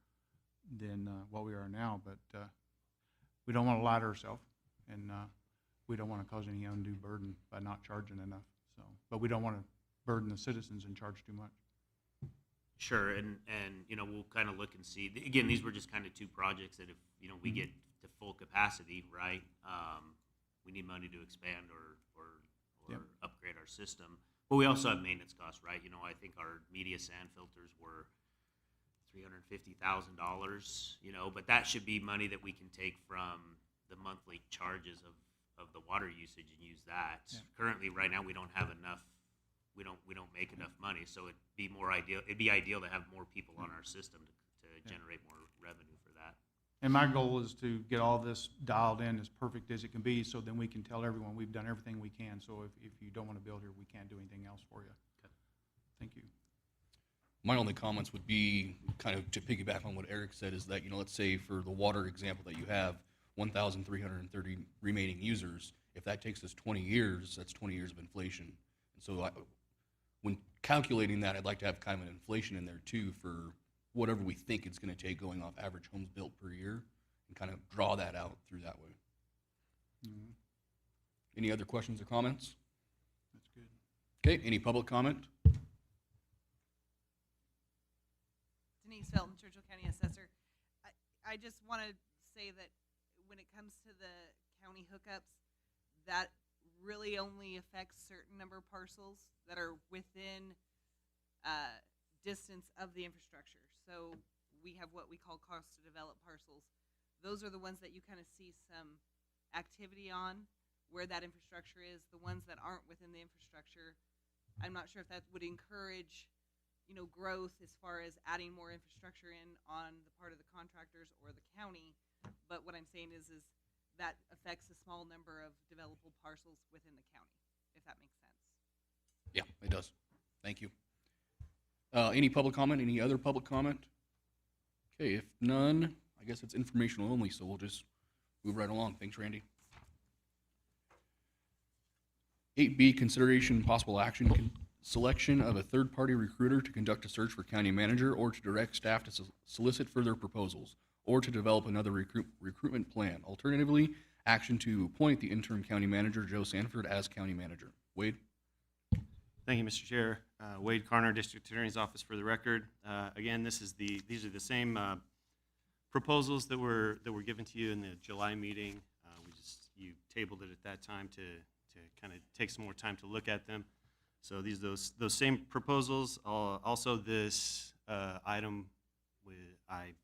than what we are now, but we don't want to lie to ourselves, and we don't want to cause any undue burden by not charging enough. So, but we don't want to burden the citizens and charge too much. Sure, and you know, we'll kind of look and see. Again, these were just kind of two projects that if, you know, we get to full capacity, right, we need money to expand or Yep. upgrade our system. But we also have maintenance costs, right? You know, I think our media sand filters were $350,000, you know, but that should be money that we can take from the monthly charges of the water usage and use that. Yeah. Currently, right now, we don't have enough. We don't make enough money, so it'd be ideal to have more people on our system to generate more revenue for that. And my goal is to get all this dialed in as perfect as it can be, so then we can tell everyone we've done everything we can. So if you don't want to build here, we can't do anything else for you. Okay. Thank you. My only comments would be kind of to piggyback on what Eric said is that, you know, let's say for the water example that you have 1,330 remaining users. If that takes us 20 years, that's 20 years of inflation. And so when calculating that, I'd like to have kind of an inflation in there too for whatever we think it's going to take going off average homes built per year, and kind of draw that out through that way. Mhm. Any other questions or comments? That's good. Okay, any public comment? Denise Felton, Churchill County Assessor. I just want to say that when it comes to the county hookups, that really only affects certain number of parcels that are within distance of the infrastructure. So we have what we call cost to develop parcels. Those are the ones that you kind of see some activity on, where that infrastructure is. The ones that aren't within the infrastructure, I'm not sure if that would encourage, you know, growth as far as adding more infrastructure in on the part of the contractors or the county. But what I'm saying is that affects a small number of developable parcels within the county, if that makes sense. Yeah, it does. Thank you. Any public comment? Any other public comment? Okay, if none, I guess it's informational only, so we'll just move right along. Thanks, Randy. 8B, consideration and possible action, selection of a third-party recruiter to conduct a search for county manager or to direct staff to solicit further proposals or to develop another recruitment plan. Alternatively, action to appoint the interim county manager, Joe Sanford, as county manager. Wade? Thank you, Mr. Chair. Wade Carner, District Attorney's Office, for the record. Again, these are the same proposals that were given to you in the July meeting. You tabled it at that time to kind of take some more time to look at them. So those same proposals. Also, this item, I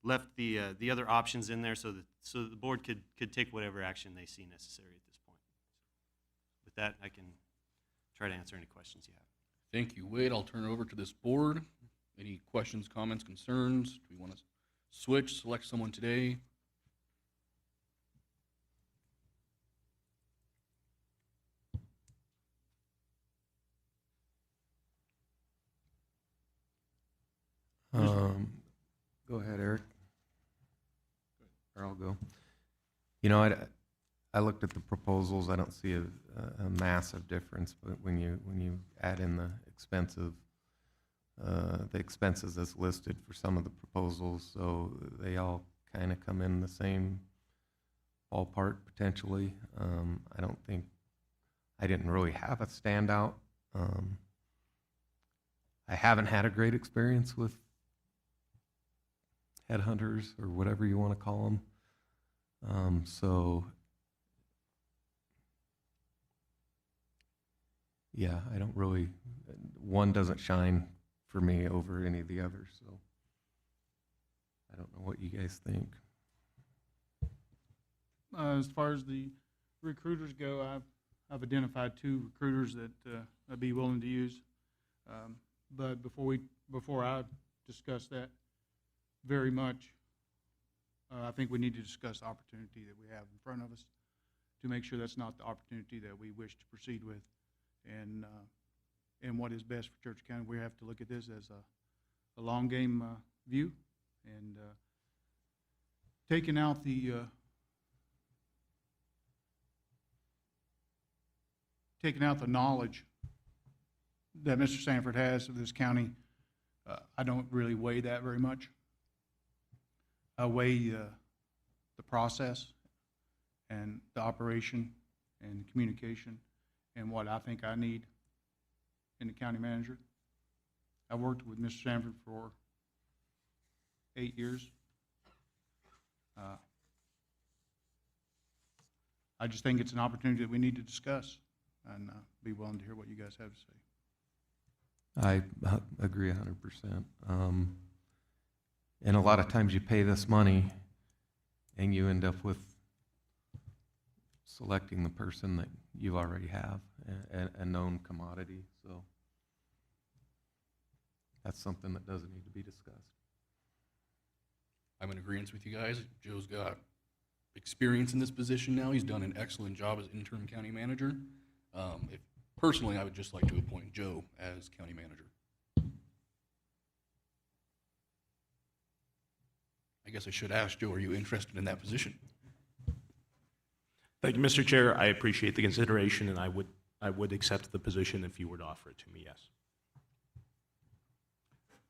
left the other options in there so the board could take whatever action they see necessary at this point. With that, I can try to answer any questions you have. Thank you, Wade. I'll turn it over to this board. Any questions, comments, concerns? Do we want to switch, select someone today? Go ahead, Eric. Or I'll go. You know, I looked at the proposals. I don't see a massive difference, but when you add in the expenses that's listed for some of the proposals, so they all kind of come in the same ballpark potentially. I didn't really have a standout. I haven't had a great experience with headhunters or whatever you want to call them. So yeah, I don't really, one doesn't shine for me over any of the others, so I don't know what you guys think. As far as the recruiters go, I've identified two recruiters that I'd be willing to use. But before I discuss that very much, I think we need to discuss the opportunity that we have in front of us to make sure that's not the opportunity that we wish to proceed with. And what is best for Churchill County, we have to look at this as a long game view, and taking out the knowledge that Mr. Sanford has of this county. I don't really weigh that very much. I weigh the process and the operation and communication and what I think I need in the county manager. I worked with Mr. Sanford for 8 years. I just think it's an opportunity that we need to discuss, and be willing to hear what you guys have to say. I agree 100%. And a lot of times you pay this money and you end up with selecting the person that you already have, a known commodity. So that's something that doesn't need to be discussed. I'm in agreement with you guys. Joe's got experience in this position now. He's done an excellent job as interim county manager. Personally, I would just like to appoint Joe as county manager. I guess I should ask Joe, are you interested in that position? Thank you, Mr. Chair. I appreciate the consideration, and I would accept the position if you were to offer it to me, yes.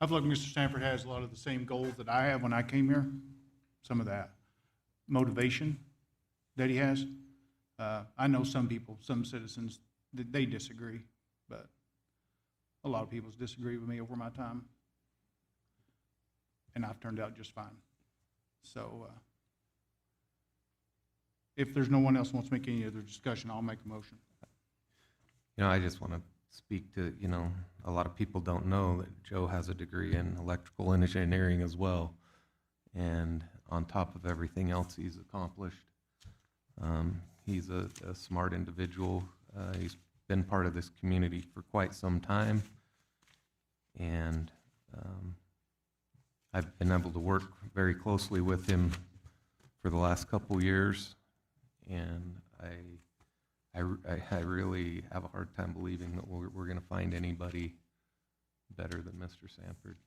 I feel like Mr. Sanford has a lot of the same goals that I have when I came here, some of that motivation that he has. I know some people, some citizens, that they disagree, but a lot of people disagree with me over my time, and I've turned out just fine. So if there's no one else who wants to make any other discussion, I'll make a motion. I just want to speak to, a lot of people don't know that Joe has a degree in electrical engineering as well. And on top of everything else he's accomplished, he's a smart individual. He's been part of this community for quite some time. And I've been able to work very closely with him for the last couple years. And I really have a hard time believing that we're going to find anybody better than Mr. Sanford.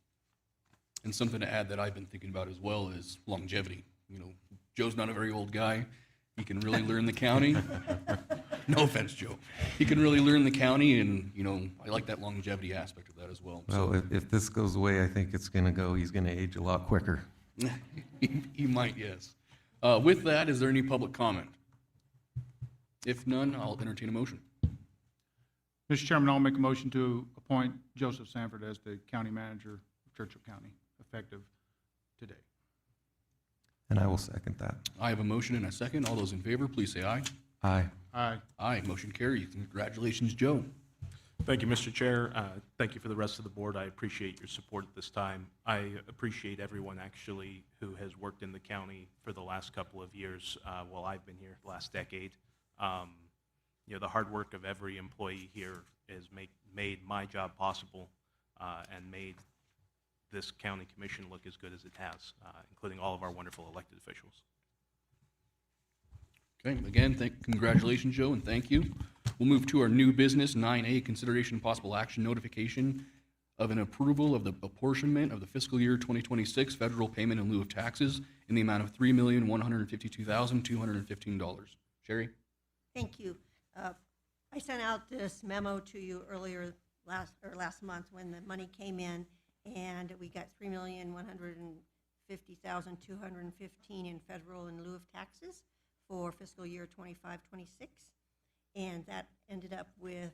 And something to add that I've been thinking about as well is longevity. Joe's not a very old guy. He can really learn the county. No offense, Joe. He can really learn the county, and, I like that longevity aspect of that as well. Well, if this goes away, I think he's going to age a lot quicker. He might, yes. With that, is there any public comment? If none, I'll entertain a motion. Mr. Chairman, I'll make a motion to appoint Joseph Sanford as the county manager of Churchill County, effective today. And I will second that. I have a motion and a second. All those in favor, please say aye. Aye. Aye. Aye, motion carries. Congratulations, Joe. Thank you, Mr. Chair. Thank you for the rest of the board. I appreciate your support at this time. I appreciate everyone actually who has worked in the county for the last couple of years while I've been here, last decade. The hard work of every employee here has made my job possible and made this county commission look as good as it has, including all of our wonderful elected officials. Okay, again, congratulations, Joe, and thank you. We'll move to our new business, 9A, consideration and possible action notification of an approval of the apportionment of the fiscal year 2026 federal payment in lieu of taxes in the amount of $3,152,215. Sherry? Thank you. I sent out this memo to you earlier last month when the money came in, and we got $3,150,215 in federal in lieu of taxes for fiscal year 25-26, and that ended up with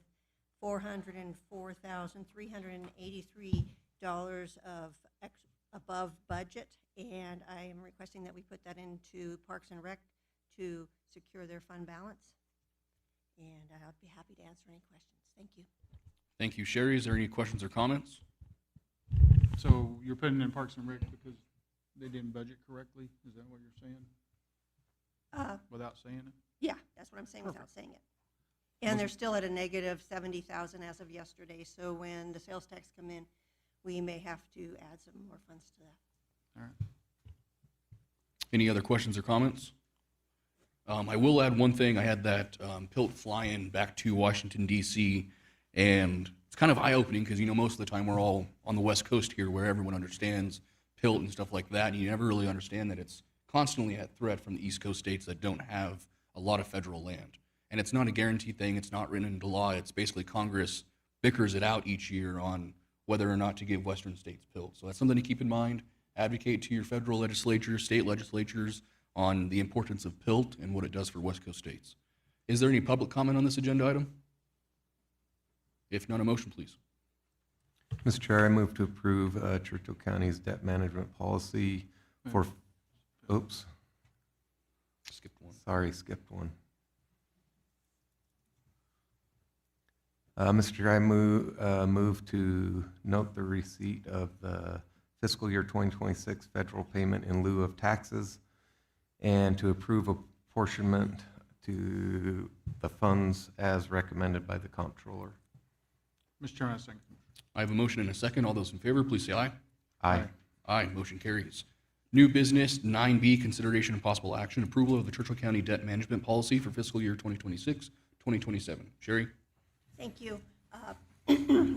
$404,383 of above budget, and I am requesting that we put that into Parks and Rec to secure their fund balance. And I'll be happy to answer any questions. Thank you. Thank you, Sherry. Is there any questions or comments? So you're putting in Parks and Rec because they didn't budget correctly? Is that what you're saying? Without saying it? Yeah, that's what I'm saying without saying it. And they're still at a negative 70,000 as of yesterday, so when the sales tax come in, we may have to add some more funds to that. All right. Any other questions or comments? I will add one thing. I had that Pilt fly-in back to Washington, D.C., and it's kind of eye-opening because, most of the time we're all on the West Coast here where everyone understands Pilt and stuff like that, and you never really understand that it's constantly at threat from the East Coast states that don't have a lot of federal land. And it's not a guaranteed thing. It's not written into law. It's basically Congress bickers it out each year on whether or not to give Western states Pilt. So that's something to keep in mind. Advocate to your federal legislatures, state legislatures on the importance of Pilt and what it does for West Coast states. Is there any public comment on this agenda item? If not, a motion, please. Mr. Chair, I move to approve Churchill County's debt management policy for, oops, Skipped one. sorry, skipped one. Mr. Chair, I move to note the receipt of the fiscal year 2026 federal payment in lieu of taxes and to approve apportionment to the funds as recommended by the comptroller. Mr. Chairman, I second. I have a motion and a second. All those in favor, please say aye. Aye. Aye, motion carries. New business, 9B, consideration and possible action, approval of the Churchill County debt management policy for fiscal year 2026, 2027. Sherry? Thank you.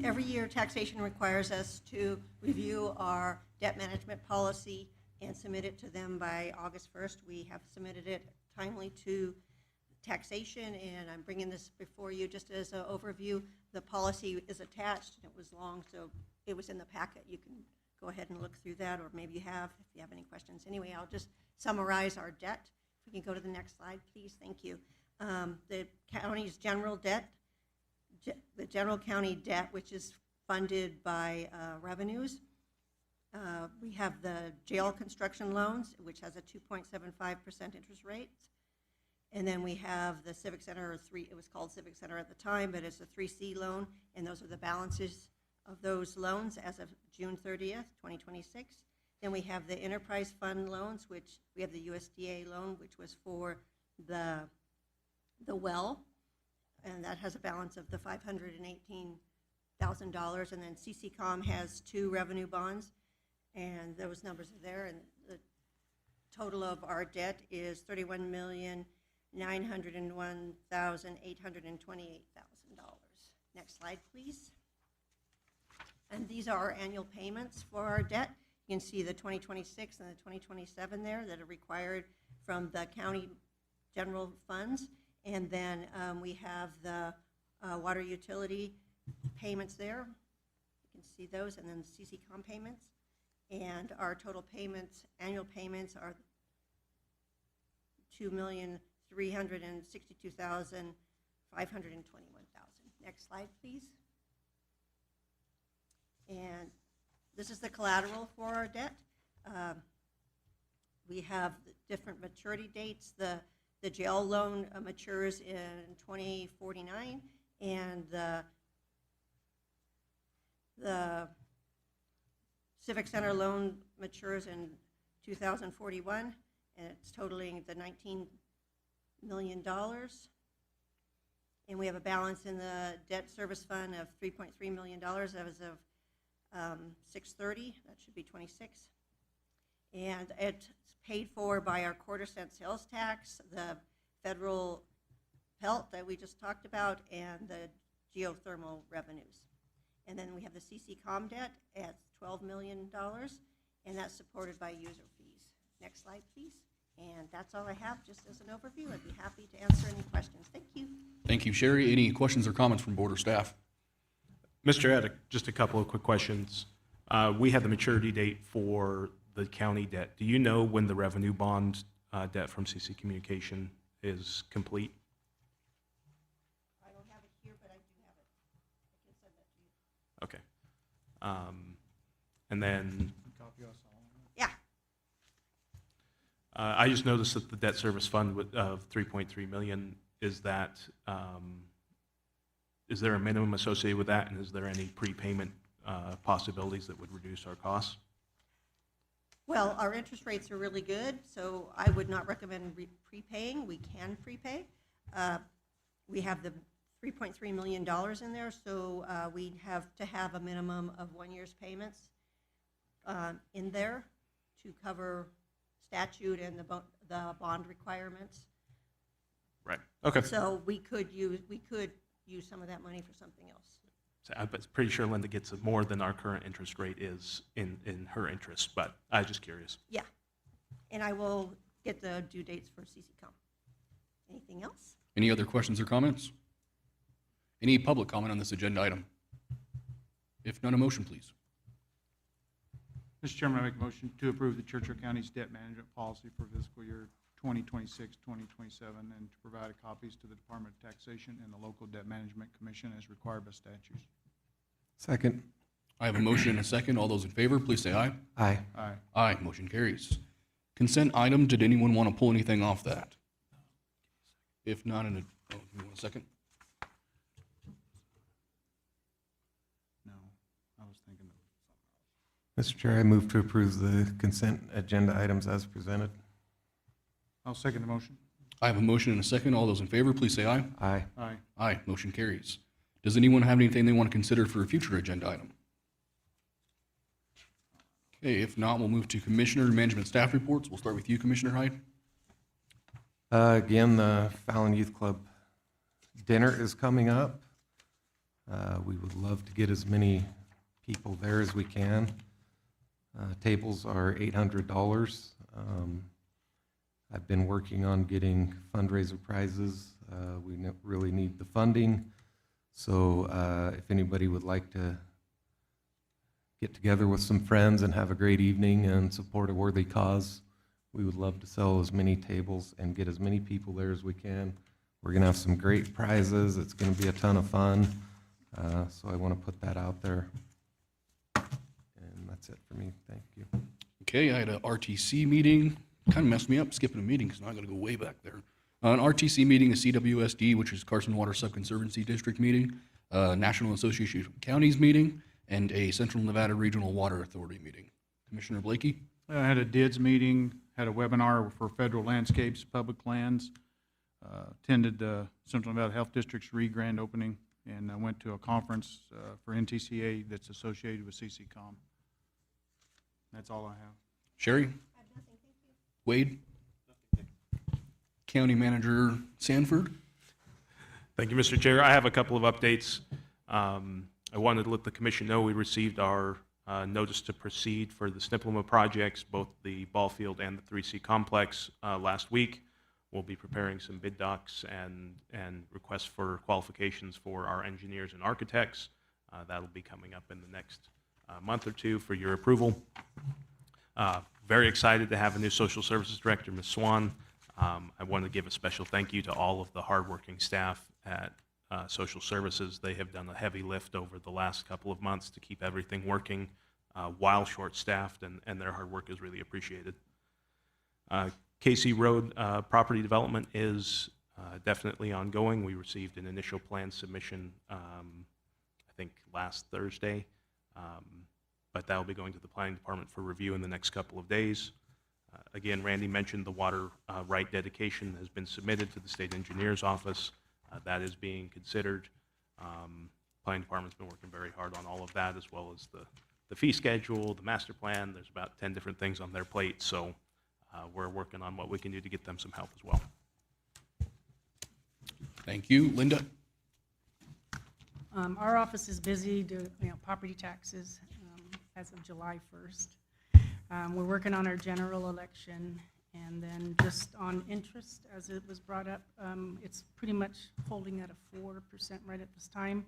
Every year, taxation requires us to review our debt management policy and submit it to them by August 1st. We have submitted it timely to taxation, and I'm bringing this before you just as an overview. The policy is attached, and it was long, so it was in the packet. You can go ahead and look through that, or maybe you have, if you have any questions. Anyway, I'll just summarize our debt. If we can go to the next slide, please. Thank you. The county's general debt, the general county debt, which is funded by revenues. We have the jail construction loans, which has a 2.75% interest rate. And then we have the Civic Center, it was called Civic Center at the time, but it's a 3C loan, and those are the balances of those loans as of June 30th, 2026. Then we have the enterprise fund loans, which we have the USDA loan, which was for the well, and that has a balance of the $518,000. And then CCCOM has 2 revenue bonds, and those numbers are there. And the total of our debt is $31,901,828,000. Next slide, please. And these are our annual payments for our debt. You can see the 2026 and the 2027 there that are required from the county general funds. And then we have the water utility payments there. You can see those, and then the CCCOM payments. And our total payments, annual payments, are $2,362,521,000. Next slide, please. And this is the collateral for our debt. We have the different maturity dates. The jail loan matures in 2049, and the Civic Center loan matures in 2041, and it's totaling the $19 million. And we have a balance in the debt service fund of $3.3 million as of 6/30. That should be 26. And it's paid for by our quarter-cent sales tax, the federal PELT that we just talked about, and the geothermal revenues. And then we have the CCCOM debt at $12 million, and that's supported by user fees. Next slide, please. And that's all I have, just as an overview. I'd be happy to answer any questions. Thank you. Thank you, Sherry. Any questions or comments from board or staff? Mr. Ed, just a couple of quick questions. We have the maturity date for the county debt. Do you know when the revenue bond debt from CC Communication is complete? I don't have it here, but I do have it. I can send that to you. Okay. And then Copy us all. Yeah. I just noticed that the debt service fund of $3.3 million, is there a minimum associated with that, and is there any prepayment possibilities that would reduce our costs? Well, our interest rates are really good, so I would not recommend prepaying. We can prepay. We have the $3.3 million in there, so we'd have to have a minimum of 1 year's payments in there to cover statute and the bond requirements. Right. Okay. So we could use some of that money for something else. So I'm pretty sure Linda gets more than our current interest rate is in her interest, but I was just curious. Yeah, and I will get the due dates for CCCOM. Anything else? Any other questions or comments? Any public comment on this agenda item? If none, a motion, please. Mr. Chairman, I make a motion to approve the Churchill County's debt management policy for fiscal year 2026, 2027, and to provide copies to the Department of Taxation and the local debt management commission as required by statutes. Second. I have a motion and a second. All those in favor, please say aye. Aye. Aye. Aye, motion carries. Consent item, did anyone want to pull anything off that? If not, you want a second? No, I was thinking of Mr. Chair, I move to approve the consent agenda items as presented. I'll second the motion. I have a motion and a second. All those in favor, please say aye. Aye. Aye. Aye, motion carries. Does anyone have anything they want to consider for a future agenda item? Okay, if not, we'll move to Commissioner and Management Staff reports. We'll start with you, Commissioner Hyde. Again, the Fallon Youth Club dinner is coming up. We would love to get as many people there as we can. Tables are $800. I've been working on getting fundraiser prizes. We really need the funding. So if anybody would like to get together with some friends and have a great evening and support a worthy cause, we would love to sell as many tables and get as many people there as we can. We're going to have some great prizes. It's going to be a ton of fun. So I want to put that out there. And that's it for me. Thank you. Okay, I had a RTC meeting. Kind of messed me up skipping a meeting because now I got to go way back there. An RTC meeting, a CWSD, which is Carson Water Subconservancy District meeting, a National Association of Counties meeting, and a Central Nevada Regional Water Authority meeting. Commissioner Blakey? I had a DIDS meeting, had a webinar for federal landscapes, public lands, attended the Central Nevada Health District's grand opening, and I went to a conference for NTCA that's associated with CCCOM. That's all I have. Sherry? Wade? County Manager Sanford? Thank you, Mr. Chair. I have a couple of updates. I wanted to let the commission know we received our notice to proceed for the Sniplama projects, both the ball field and the 3C complex last week. We'll be preparing some bid docs and requests for qualifications for our engineers and architects. That'll be coming up in the next month or two for your approval. Very excited to have a new social services director, Ms. Swan. I want to give a special thank you to all of the hardworking staff at social services. They have done a heavy lift over the last couple of months to keep everything working while short-staffed, and their hard work is really appreciated. Casey Road property development is definitely ongoing. We received an initial plan submission, I think last Thursday, but that will be going to the planning department for review in the next couple of days. Again, Randy mentioned the water right dedication has been submitted to the state engineer's office. That is being considered. Planning department's been working very hard on all of that, as well as the fee schedule, the master plan. There's about 10 different things on their plate, so we're working on what we can do to get them some help as well. Thank you. Linda? Our office is busy doing, property taxes as of July 1st. We're working on our general election, and then just on interest, as it was brought up, it's pretty much holding at a 4% right at this time.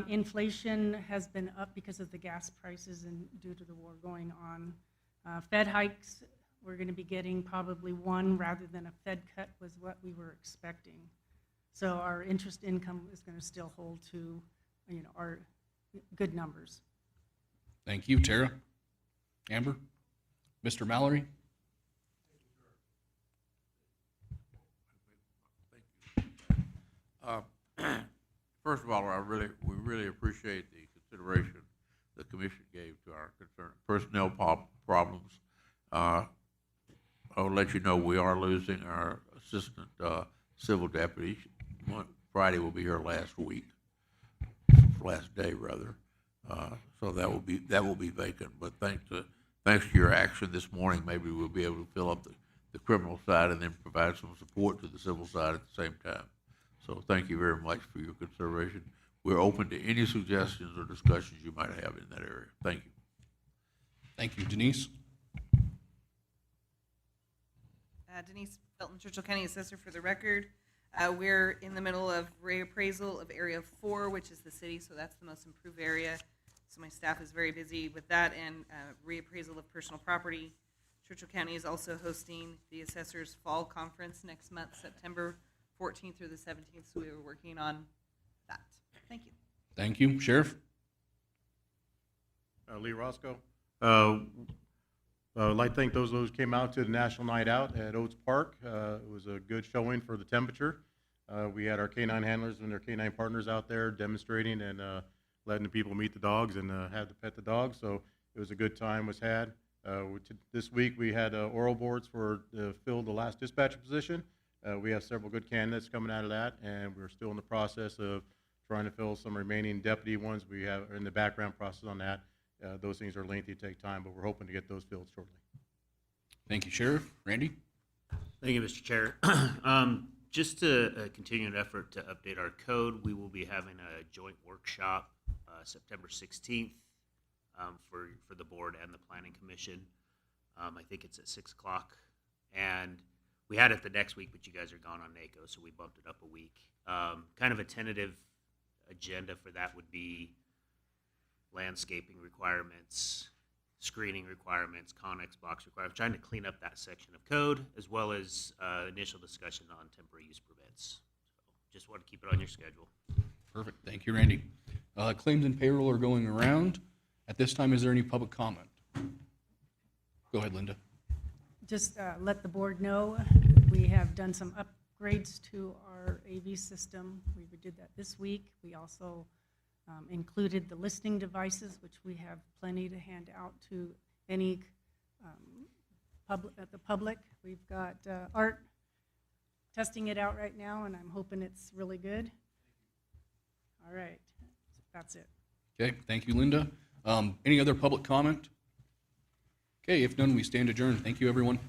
Inflation has been up because of the gas prices and due to the war going on. Fed hikes, we're going to be getting probably one rather than a Fed cut was what we were expecting. So our interest income is going to still hold to, our good numbers. Thank you. Tara? Amber? Mr. Mallory? First of all, we really appreciate the consideration the commission gave to our personnel problems. I'll let you know we are losing our assistant civil deputy. Friday will be her last week, last day rather. So that will be vacant. But thanks to your action this morning, maybe we'll be able to fill up the criminal side and then provide some support to the civil side at the same time. So thank you very much for your consideration. We're open to any suggestions or discussions you might have in that area. Thank you. Thank you. Denise? Denise Felton, Churchill County Assessor for the record. We're in the middle of reappraisal of Area 4, which is the city, so that's the most improved area. So my staff is very busy with that and reappraisal of personal property. Churchill County is also hosting the Assessors Fall Conference next month, September 14th through the 17th, so we were working on that. Thank you. Thank you. Sheriff? Lee Roscoe. I'd like to thank those who came out to the National Night Out at Oates Park. It was a good showing for the temperature. We had our canine handlers and their canine partners out there demonstrating and letting the people meet the dogs and have to pet the dogs. So it was a good time was had. This week we had oral boards for fill the last dispatcher position. We have several good candidates coming out of that, and we're still in the process of trying to fill some remaining deputy ones. We have in the background process on that. Those things are lengthy, take time, but we're hoping to get those filled shortly. Thank you, Sheriff. Randy? Thank you, Mr. Chair. Just to continue an effort to update our code, we will be having a joint workshop September 16th for the board and the Planning Commission. I think it's at 6 o'clock. And we had it the next week, but you guys are gone on NACO, so we bumped it up a week. Kind of a tentative agenda for that would be landscaping requirements, screening requirements, Connex box requirements, trying to clean up that section of code, as well as initial discussion on temporary use permits. So just want to keep it on your schedule. Perfect. Thank you, Randy. Claims and payroll are going around. At this time, is there any public comment? Go ahead, Linda. Just let the board know, we have done some upgrades to our AV system. We did that this week. We also included the listening devices, which we have plenty to hand out to any the public. We've got Art testing it out right now, and I'm hoping it's really good. All right, that's it. Okay, thank you, Linda. Any other public comment? Okay, if none, we stand adjourned. Thank you, everyone.